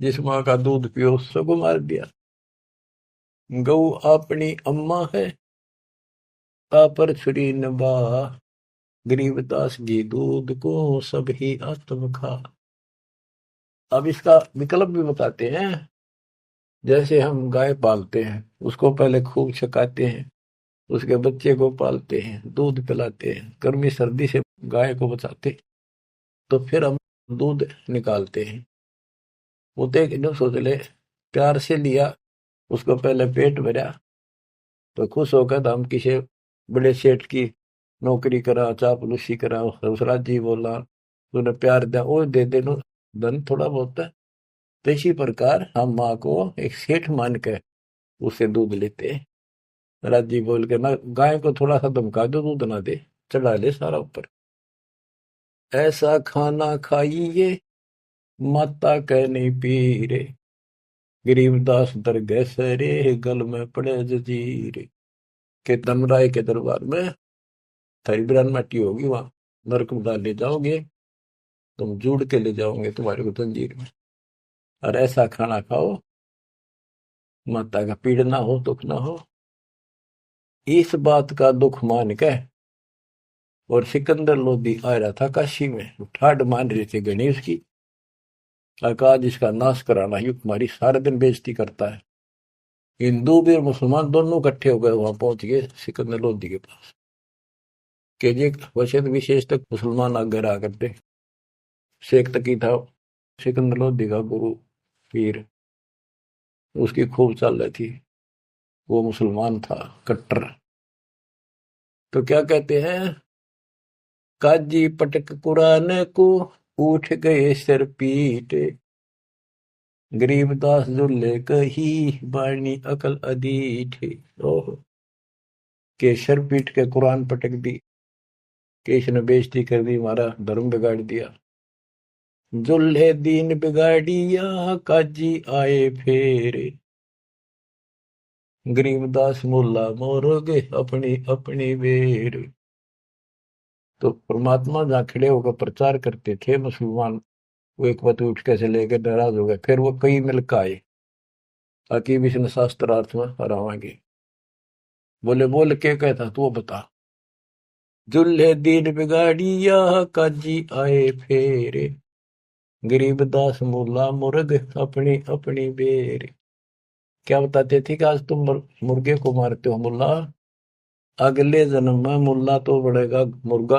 जिस माँ का दूध पियो उसको मार दिया। गौ अपनी अम्मा है पर छुरी न बा, गरीबदास जी दूध को सब ही आत्म खा। अब इसका विकल्प भी बताते हैं। जैसे हम गाय पालते हैं, उसको पहले खूब छकाते हैं, उसके बच्चे को पालते हैं, दूध पिलाते हैं, गर्मी सर्दी से गाय को बचाते, तो फिर हम दूध निकालते हैं। वो तो एक सोच ले, प्यार से लिया, उसको पहले पेट भरा, तो खुश होकर तो हम किसी बड़े सेठ की नौकरी करा, चापलूसी करा, उस राजी बोला, तूने प्यार दिया, वो दे दे नो धन थोड़ा बहुत है। तो इसी प्रकार हम माँ को एक सेठ मान के उससे दूध लेते हैं। राजी बोल के ना, गाय को थोड़ा सा धमका दो, दूध ना दे, चढ़ा ले सारा ऊपर। ऐसा खाना खाइए माता कह नहीं पी रे, गरीबदास दरगह सरे गल में पड़े जजीर। के धमराय के दरबार में थारी बिरान माटी होगी, वहां नरक में डाल ले जाओगे, तुम जुड़ के ले जाओगे तुम्हारे को जंजीर में। और ऐसा खाना खाओ माता का पीड़ ना हो, दुख ना हो। इस बात का दुख मान के और सिकंदर लोधी आ रहा था काशी में, ठाड मान रहे थे गणेश की, अकाज इसका नाश कराना, युग तुम्हारी सारे दिन बेइज्जती करता है। हिंदू भी और मुसलमान दोनों इकट्ठे हो गए, वहां पहुंच गए सिकंदर लोधी के पास, के जी वैसे तो विशेष तक मुसलमान आगे रहा करते, शेख तक ही था सिकंदर लोधी का गुरु पीर, उसकी खूब चाल रही थी। वो मुसलमान था कट्टर। तो क्या कहते हैं, काजी पटक कुरान को, उठ गए सिर पीट, गरीबदास जुल्ले कही, बाणी अकल अदीठ। ओह, के सर पीट के कुरान पटक दी, कि इसने बेइज्जती कर दी, हमारा धर्म बिगाड़ दिया। जुल्हे दीन बिगाड़िया, काजी आए फेरे, गरीबदास मुल्ला मोरोगे अपनी अपनी बेर। तो परमात्मा जहाँ खड़े होकर प्रचार करते थे मुसलमान, वो एक बात उठ के चले गए, नाराज हो गए। फिर वो कई मिलकर आए, ताकि विष्णु शास्त्रार्थ में हरावाएंगे। बोले बोल के कहता तू बता। जुल्हे दीन बिगाड़िया, काजी आए फेरे, गरीबदास मुल्ला मुर्ग अपनी अपनी बेर। क्या बताते थे कि आज तुम मुर्गे को मारते हो मुल्ला, अगले जन्म में मुल्ला तो बनेगा मुर्गा,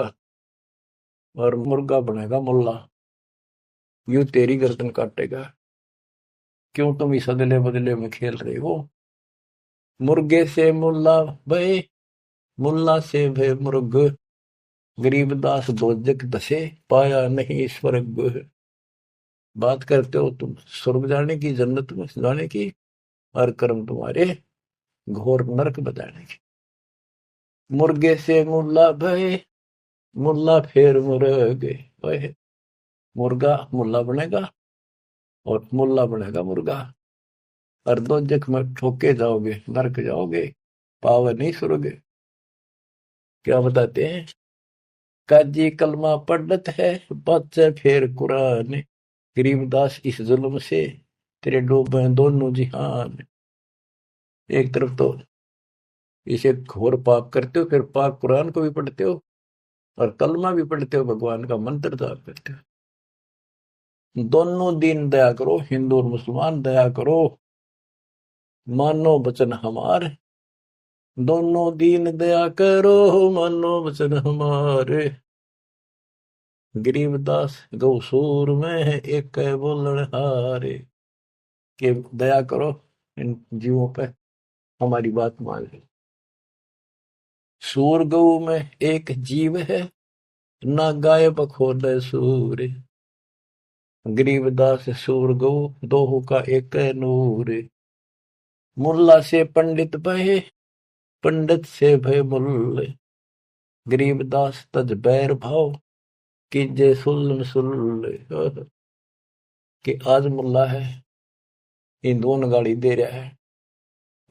और मुर्गा बनेगा मुल्ला, यूं तेरी गर्दन काटेगा। क्यों तुम इस अदले बदले में खेल रहे हो। मुर्गे से मुल्ला भय, मुल्ला से भय मुर्ग, गरीबदास दोजक दसे, पाया नहीं स्वर्ग। बात करते हो तुम स्वर्ग जाने की, जन्नत में जाने की, और कर्म तुम्हारे घोर नरक बताने की। मुर्गे से मुल्ला भय, मुल्ला फिर मुर्ग, मुर्गा मुल्ला बनेगा और मुल्ला बनेगा मुर्गा, और दोजक में ठोके जाओगे, नरक जाओगे, पावे नहीं स्वर्ग। क्या बताते हैं, काजी कलमा पढ़त है, बच्चे फिर कुरान, गरीबदास इस जुल्म से तेरे डूबे दोनों जिहान। एक तरफ तो इसे घोर पाप करते हो, फिर पाक कुरान को भी पढ़ते हो, और कलमा भी पढ़ते हो, भगवान का मंत्र जाप करते हो। दोनों दिन दया करो, हिंदू और मुसलमान दया करो, मानो वचन हमारे। दोनों दीन दया करो, मानो वचन हमारे। गरीबदास गौसूर में है एक बोलन हारे, कि दया करो इन जीवों पे, हमारी बात मान लो। सूर गौ में एक जीव है, ना गाय बखोद सूर, गरीबदास सूर गौ दोहू का एक नूर। मुल्ला से पंडित भय, पंडित से भय मुल्ल, गरीबदास तज बैर भाव, कीजे सुल्ल सुल्ल। कि आज मुल्ला है, हिंदुओं ने गाड़ी दे रहा है,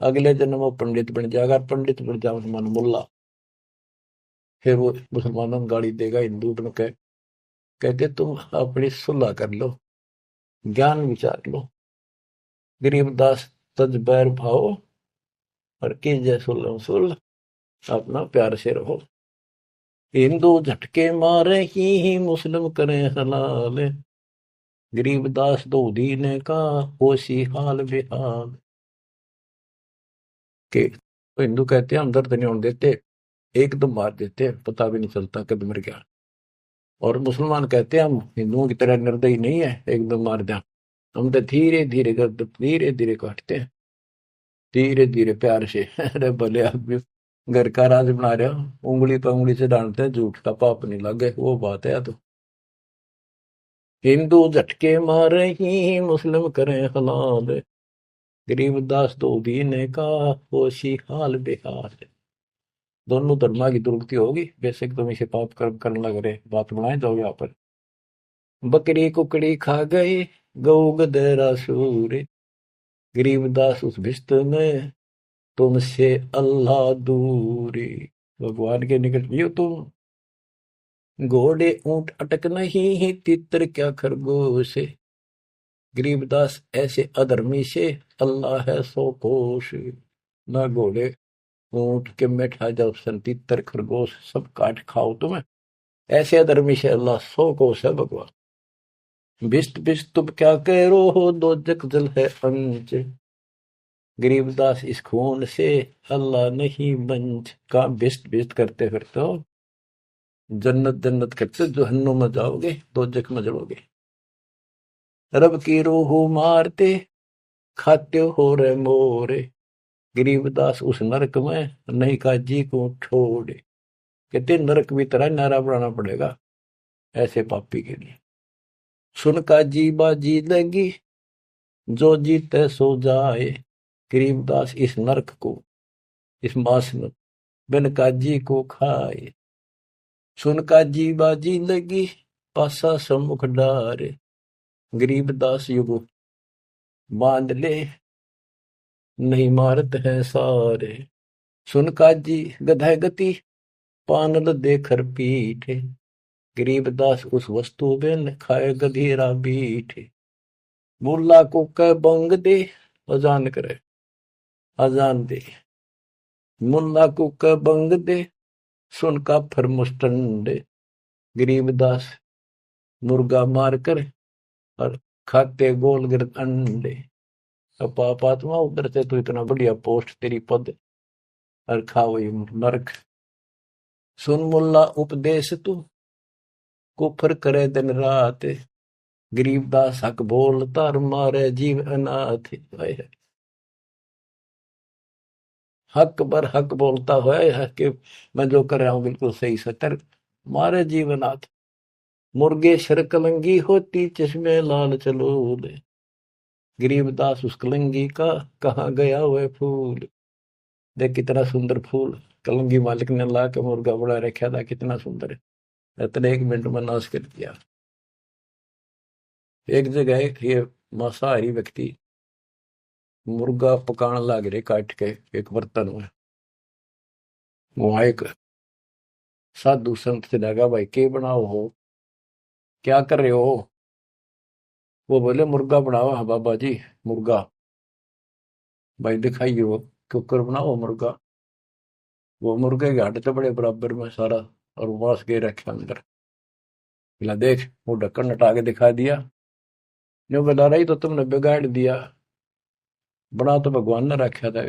अगले जन्म वो पंडित बन जाएगा, पंडित बन जाओ मन मुल्ला, फिर वो मुसलमानों को गाड़ी देगा हिंदू बन के। कहते तुम अपनी सुलह कर लो, ज्ञान विचार लो। गरीबदास तज बैर भाओ, और कीजे सुल्ल सुल्ल, अपना प्यार से रहो। हिंदू झटके मारे ही मुस्लिम करे हलाल, गरीबदास दो दीने का होशी हाल बेहाल। के तो हिंदू कहते हैं हम दर्द नहीं होने देते, एकदम मार देते हैं, पता भी नहीं चलता कब मर गया। और मुसलमान कहते हैं हम हिंदुओं की तरह निर्दयी नहीं है, एकदम मार दिया। हम तो धीरे धीरे गर्द धीरे धीरे काटते हैं, धीरे धीरे प्यार से। अरे भले आप भी घर का राज बना रहे हो, उंगली पर उंगली से डांटते हैं, झूठ का पाप नहीं लगे, वो बात है। तो हिंदू झटके मारे ही मुस्लिम करें हलाल, गरीबदास दो दीने का होशी हाल बेहाल। दोनों धर्मा की दुर्गति होगी, बेशक तुम इसे पाप कर्म करने लग रहे, बात बनाए जाओ यहाँ पर। बकरी कुकड़ी खा गए, गऊ गधेरा सूर, गरीबदास उस भिस्त में, तुमसे अल्लाह दूरी। भगवान के निकट नहीं हो तुम। घोड़े ऊंट अटक नहीं, तितर क्या खरगोश, गरीबदास ऐसे अधर्मी से, अल्लाह है सो कोश। ना घोड़े ऊंट के बैठा जाओ, सन तितर खरगोश सब काट खाओ तुम्हें, ऐसे अधर्मी से अल्लाह सो कोश है भगवान। भिष्ट भिष्ट तुम क्या कह रो हो, दो जग जल है अंच, गरीबदास इस खून से अल्लाह नहीं बंच। का भिष्ट भिष्ट करते फिरते हो, जन्नत जन्नत करते जहन्नुम में जाओगे, दो जग में जलोगे। रब की रूह मारते खाते हो रे मोरे। गरीबदास उस नरक में नहीं काजी को छोड़े। कहते नरक भी तरह नारा बनाना पड़ेगा ऐसे पापी के लिए। सुन काजी बाजी लगी जो जीते सो जाए। गरीबदास इस नरक को, इस मास में बिन काजी को खाए। सुन काजी बाजी लगी पासा सम्मुख डारे। गरीबदास युग बांध ले नहीं मारत है सारे। सुन काजी गधा गति पानल देकर पीठे। गरीबदास उस वस्तु बिन खाए गधीरा बीठे। मुल्ला को कह बंग दे अजान करे, अजान दे। मुल्ला को कह बंग दे सुन का फर मुस्टंडे। गरीबदास मुर्गा मार कर और खाते गोल गिरद अंडे। अब पापात्मा उधर से तो इतना बढ़िया पोस्ट तेरी पद और खाओ ये नरक। सुन मुल्ला उपदेश तू कुफर करे दिन रात। गरीबदास हक बोलता और मारे जीव अनाथ। हक पर हक बोलता है कि मैं जो कर रहा हूं बिल्कुल सही सतर मारे जीवनाथ। मुर्गे शर कलंगी होती चश्मे लाल चलो दे। गरीबदास उस कलंगी का कहाँ गया वह फूल। देख कितना सुंदर फूल कलंगी मालिक ने ला के मुर्गा बड़ा रखा था, कितना सुंदर है। इतने 1 मिनट में नाश कर दिया। एक जगह ये मांसाहारी व्यक्ति मुर्गा पकाने लग रहे काट के एक बर्तन में। वहां एक साधु संत से लगा भाई के बनाओ हो, क्या कर रहे हो। वो बोले मुर्गा बनाओ। हाँ बाबा जी मुर्गा। भाई दिखाइए वो कुकर बनाओ मुर्गा। वो मुर्गे के हड्ड तो बड़े बराबर में सारा और मांस के रखे अंदर। बोला देख वो ढक्कन हटा के दिखा दिया। जो बता रही तो तुमने बिगाड़ दिया, बना तो भगवान ने रखा था।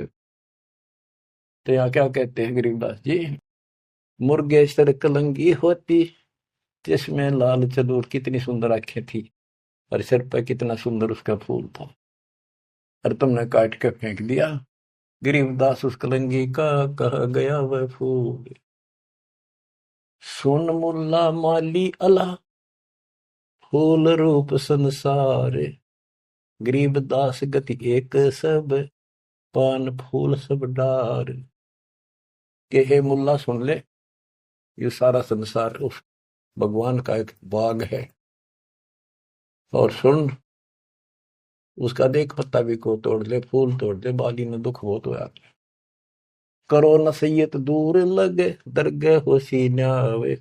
तो यहाँ क्या कहते हैं गरीबदास जी, मुर्गे सर कलंगी होती जिसमें लाल चदूर। कितनी सुंदर आंखें थी और सिर पर कितना सुंदर उसका फूल था और तुमने काट के फेंक दिया। गरीबदास उस कलंगी का कहा गया वह फूल। सुन मुल्ला माली अला फूल रूप संसार। गरीबदास गति एक सब पान फूल सब डार। के हे मुल्ला सुन ले, ये सारा संसार उस भगवान का एक बाग है। और सुन उसका देख पत्ता भी को तोड़ ले, फूल तोड़ ले, बाली ने दुख बहुत होया। करो नसीहत दूर लगे दरगह होशी न्यावे।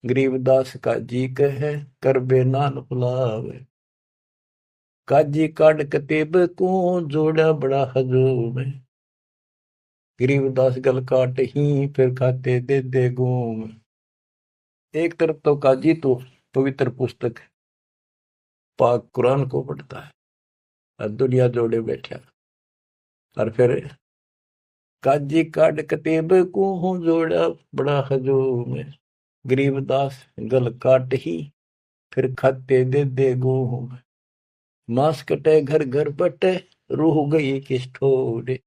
गरीबदास काजी कहे कर बे नान बुलावे। काजी काट कतेब को जोड़ा बड़ा हजूम। गरीबदास गल काट ही फिर खाते दे घूम। एक तरफ तो काजी तो पवित्र पुस्तक पाक कुरान को पढ़ता है और दुनिया जोड़े बैठा। और फिर काजी काट कतेब को जोड़ा बड़ा हजूम। गरीबदास गल काट ही फिर खाते दे घूम। मांस कटे घर घर बटे रूह गई किस ठोरे।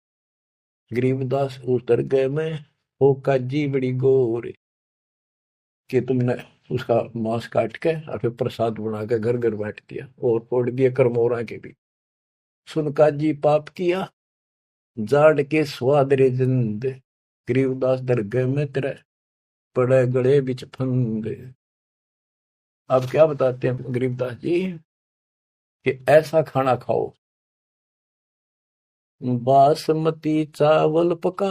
गरीबदास उतर गए मैं हो काजी बड़ी गोरे। कि तुमने उसका मांस काट के और फिर प्रसाद बना के घर घर बांट दिया और फोड़ दिए करमोरा के भी। सुन काजी पाप किया जाड़ के स्वाद रे जिंद। गरीबदास दरगह में तेरे पड़े गड़े बिच फंदे। अब क्या बताते हैं गरीबदास जी कि ऐसा खाना खाओ, बासमती चावल पका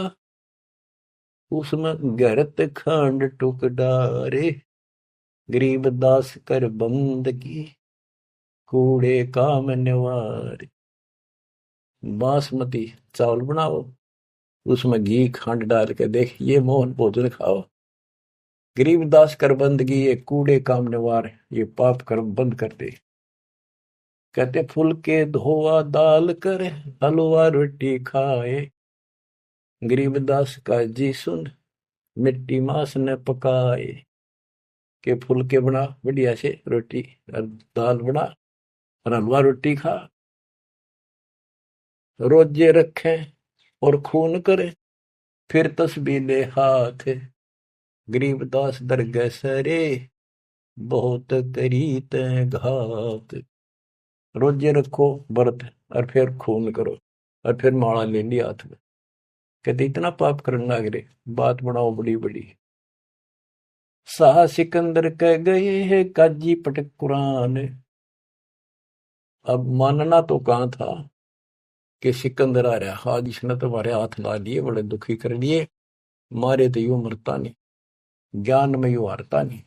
उसमें गरत खंड टुक डारे। गरीबदास कर बंदगी कूड़े काम निवारे। बासमती चावल बनाओ उसमें घी खंड डाल के देख ये मोहन भोजन खाओ। गरीबदास कर बंदगी ये कूड़े काम निवार, ये पाप कर्म बंद कर दे। कहते फुल के धोआ दाल कर हलवा रोटी खाए। गरीबदास का जी सुन मिट्टी मांस ने पकाए। के फुल के बना बढ़िया से रोटी और दाल बना और हलवा रोटी खा, रोजे रखे और खून करे, फिर तस्बीह ले हाथ, गरीबदास दरगह सरे, बहुत करी तै घात। रोजे रखो व्रत और फिर खून करो और फिर माला ले लिया हाथ में। कहते इतना पाप करने लग रहे, बात बनाओ बड़ी बड़ी। शाह सिकंदर कह गए है काजी पटक कुरान। अब मानना तो कहाँ था कि सिकंदर आ रहा, आज इसने तुम्हारे हाथ ला लिए, बड़े दुखी कर लिए, मारे तो यूं मरता नहीं, ज्ञान में यूं हारता नहीं।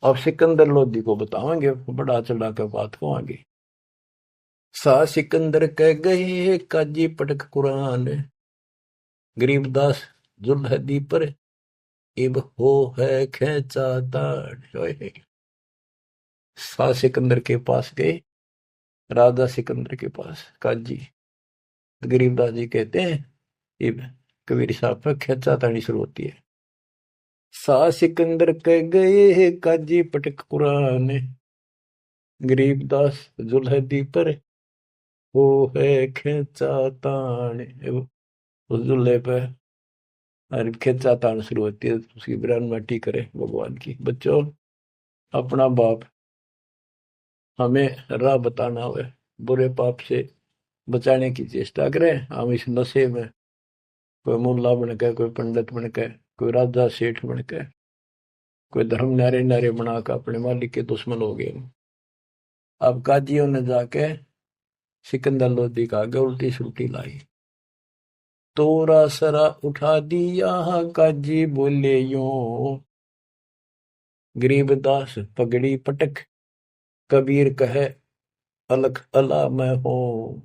अब सिकंदर लोधी को बताओगे, बड़ा चढ़ा कर बात को आगे। शाह सिकंदर कह गए है काजी पटक कुरान, गरीबदास जुल्हदी पर इब हो है खेचा ताड़। शाह सिकंदर के पास गए, राजा सिकंदर के पास काजी। गरीबदास जी कहते हैं इब कबीर साहब पर खेचा ताड़ी शुरू होती है। शाह सिकंदर कह गए है काजी पटक कुरान, गरीबदास जुल्हदी पर हो है खेचा ताड़। उस जुल्हे पर और खेचा तान शुरू होती है, उसकी बिरान माटी करे भगवान की। बच्चों, अपना बाप हमें राह बताना हुए, बुरे पाप से बचाने की चेष्टा करें। हम इस नशे में कोई मुल्ला बन के, कोई पंडित बन के, कोई राजा सेठ बन के, कोई धर्म नारे नारे बना कर अपने मालिक के दुश्मन हो गए। अब काजियों ने जाके सिकंदर लोधी का आगे उल्टी सुल्टी लाई, तोरा सरा उठा दिया काजी बोले यूं, गरीबदास पगड़ी पटक, कबीर कहे अलख अला मैं हूं।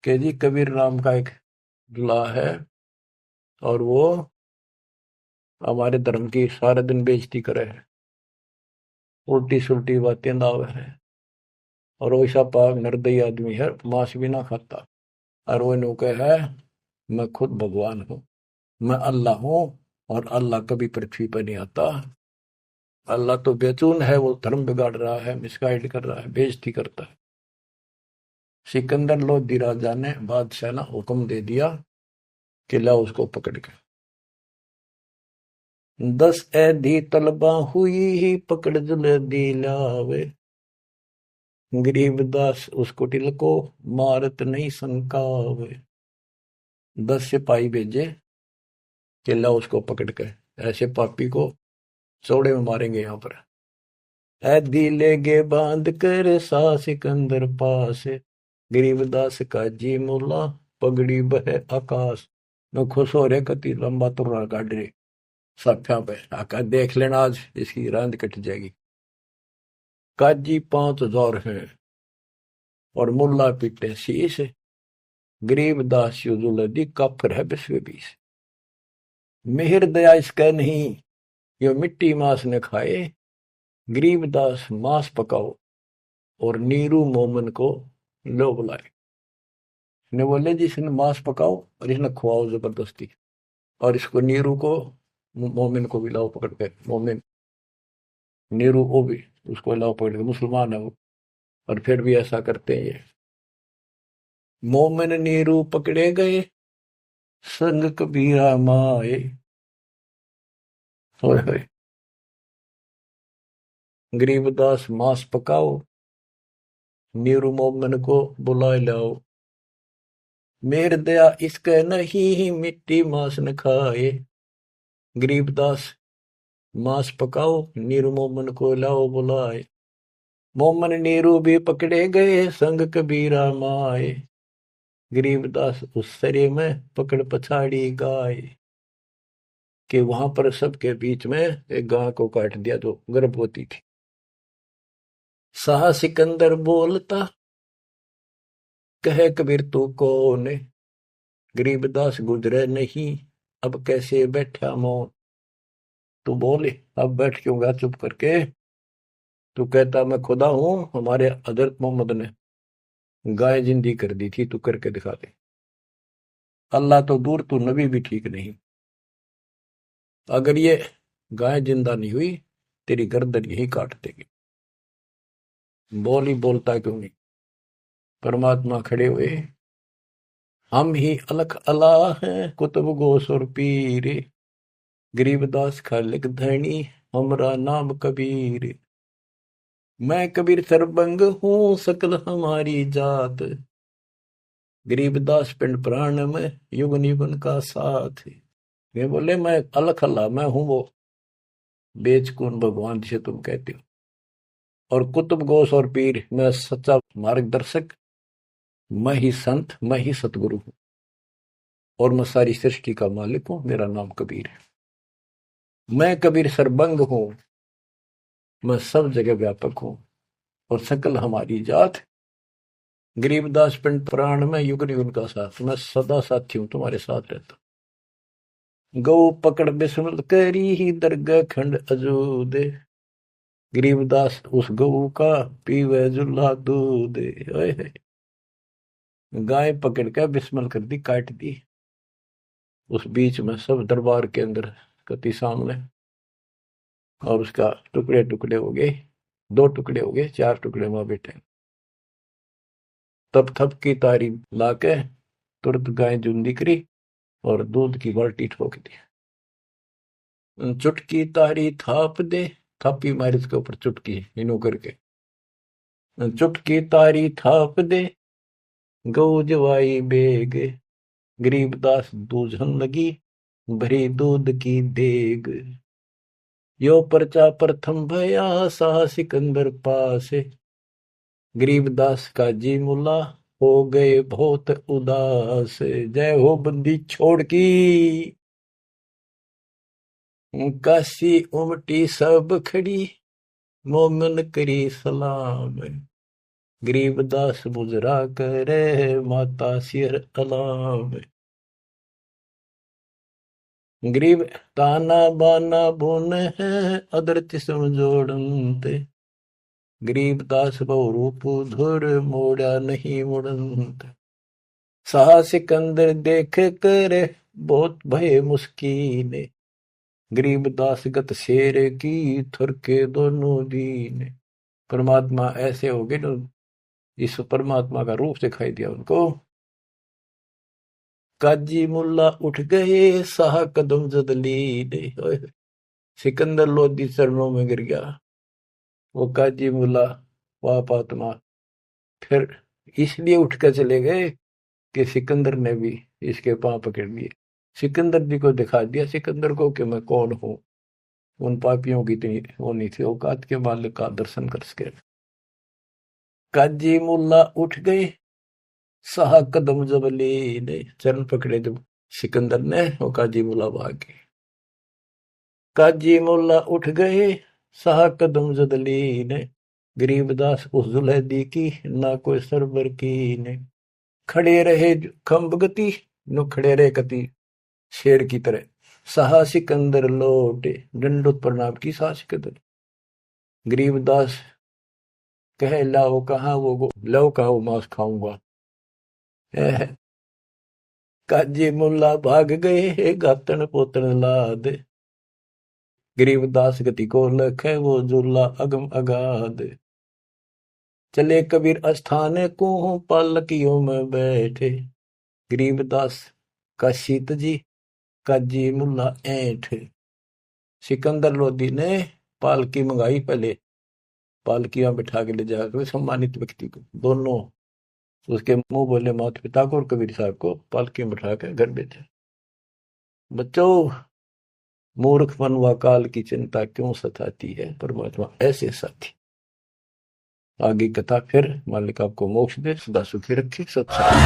के जी कबीर नाम का एक दुल्हा है और वो हमारे धर्म की सारे दिन बेइज्जती करे है, उल्टी सुल्टी बातें दावे है, और वैसा पाक निर्दयी आदमी है, मांस भी ना खाता। और वो नु है मैं खुद भगवान हूँ, मैं अल्लाह हूँ, और अल्लाह कभी पृथ्वी पर नहीं आता। अल्लाह तो बेचून है, वो धर्म बिगाड़ रहा है, मिसगाइड कर रहा है, बेइज्जती करता है। सिकंदर लोधी राजा ने बादशाह ने हुक्म दे दिया कि लाओ उसको पकड़ के। 10 ऐधी तलबा हुई ही पकड़ जुल्दी लावे, गरीबदास उसको टिलको मारत नहीं संकावे। 10 सिपाही भेजे कि लाओ उसको पकड़ के, ऐसे पापी को चौड़े में मारेंगे यहाँ पर। ऐदी लेगे बांध कर सा सिकंदर पास, गरीबदास का जी मुल्ला पगड़ी बह आकाश। न खुश हो रहे, कति लंबा तुर्रा काट रहे साफिया पे, आका देख लेना आज इसकी रांद कट जाएगी। काजी 5000 हैं और मुल्ला पीटे शीश, गरीबदास युजुलदी काफर है 20 मेहर दया इसका नहीं, यो मिट्टी मांस न खाए, गरीबदास मांस पकाओ और नीरू मोमन को लो बुलाए। ने बोले जी इसने मांस पकाओ और इसने खुआओ जबरदस्ती, और इसको नीरू को मोमिन को भी लाओ पकड़ के। मोमिन नीरू वो भी उसको लाओ पकड़ के, मुसलमान है वो, और फिर भी ऐसा करते हैं ये। मोमिन नीरू पकड़े गए, संग कबीरा माए। होए होए, गरीबदास मांस पकाओ, नीरू मोमिन को बुलाए लाओ, मेर दया इसके नहीं मिट्टी मांस न खाए। गरीबदास मांस पकाओ, नीरू मोमन को लाओ बुलाए, मोमन नीरू भी पकड़े गए, संग कबीरा माए। गरीबदास उस सरे में पकड़ पछाड़ी गाय, कि वहां पर सबके बीच में एक गाय को काट दिया जो गर्भवती थी। शाह सिकंदर बोलता कहे कबीर तू कौन, गरीबदास गुजरे नहीं अब कैसे बैठा मौन। तू बोले अब बैठ क्यों गया चुप करके, तू कहता मैं खुदा हूं, हमारे हजरत मोहम्मद ने गाय जिंदी कर दी थी, तू करके दिखा दे। अल्लाह तो दूर, तू नबी भी ठीक नहीं। अगर ये गाय जिंदा नहीं हुई, तेरी गर्दन यही काट देगी। बोल ही बोलता क्यों नहीं। परमात्मा खड़े हुए, हम ही अलख अला हैं कुतुब गोस और पीर, गरीबदास खालिक धनी हमरा नाम कबीर। मैं कबीर सरबंग हूँ सकल हमारी जात, गरीबदास पिंड प्राण में युगन युगन का साथ। ये बोले मैं अलख अल्लाह, मैं हूं वो बेचकुन भगवान जिसे तुम कहते हो, और कुतुब गोस और पीर, मैं सच्चा मार्गदर्शक, मैं ही संत, मैं ही सतगुरु हूं, और मैं सारी सृष्टि का मालिक हूं, मेरा नाम कबीर है। मैं कबीर सरबंग हूं, मैं सब जगह व्यापक हूं, और सकल हमारी जात, गरीबदास पिंड प्राण में युग युग का साथ, मैं सदा साथी हूं, तुम्हारे साथ रहता। गौ पकड़ बिस्मल करी ही दरगाह खंड अजूद, गरीबदास उस गऊ का पीवे जुल्ला दूध। गाय पकड़ कर बिस्मल कर दी, काट दी, उस बीच में सब दरबार के अंदर कति सामने, और उसका टुकड़े टुकड़े हो गए, 2 टुकड़े हो गए, 4 टुकड़े वहां बैठे। तब थप की तारी लाके तुरंत गाय जूंदी करी और दूध की बाल्टी ठोक दी। चुटकी तारी थाप दे, थापी मारी उसके ऊपर चुटकी इनो करके, चुटकी तारी थाप दे, गऊ जवाई बेग, गरीबदास दूझन लगी भरी दूध की देग। यो पर्चा प्रथम भया साह सिकंदर पास, गरीबदास का जी मुला हो गए बहुत उदास। जय हो बंदी छोड़ की, काशी उमटी सब खड़ी, मोमन करी सलाम, गरीबदास मुजरा करे माता सिर अलाम। गरीब ताना बाना बुन है अदरच समझोड़ते, गरीबदास बहु रूप धुर मोड़ा नहीं मुड़ंत। साह सिकंदर देख कर बहुत भय मुस्कीन, गरीबदास गत शेर की थुर के दोनों दीन। परमात्मा ऐसे हो गए तो इस परमात्मा का रूप दिखाई दिया उनको। काजी मुल्ला उठ गए साह कदम जदलीन, सिकंदर लोधी चरणों में गिर गया। वो काजी मुल्ला पाप आत्मा फिर इसलिए उठ कर चले गए कि सिकंदर ने भी इसके पांव पकड़ लिए, सिकंदर जी को दिखा दिया सिकंदर को कि मैं कौन हूं। उन पापियों की इतनी वो नहीं थी औकात के मालिक का दर्शन कर सके। काजी मुल्ला उठ गए साह कदम जबली ने, चरण पकड़े जब सिकंदर ने, वो काजी मुल्ला भाग गए। काजी मुल्ला उठ गए साह कदम जदली ने, गरीबदास उस जुलहदी की ना कोई सरबर की ने। खड़े रहे खम्ब गति, नो खड़े रहे कति शेर की तरह। साह सिकंदर लौटे, दंडोत प्रणाम की साह सिकंदर। गरीबदास कहे लाओ कहाँ वो, लो कहा वो मांस खाऊंगा। काजी मुल्ला भाग गए गातन पोतन लाद, गरीबदास गति को लखे वो जुल्ला अगम अगाध। चले कबीर अस्थान को पालकियों में बैठे, गरीबदास का शीत जी काजी मुल्ला ऐठ। सिकंदर लोधी ने पालकी मंगाई, पहले पालकियां बिठा के ले जाकर सम्मानित व्यक्ति को, दोनों उसके मुंह बोले माता पिता को और कबीर साहब को पालकी में बिठा कर घर भेजा। बच्चों, मूर्खपन व काल की चिंता क्यों सताती है, परमात्मा ऐसे साथी। आगे कथा फिर, मालिक आपको मोक्ष दे, सदा सुखी रखे, सत्संग।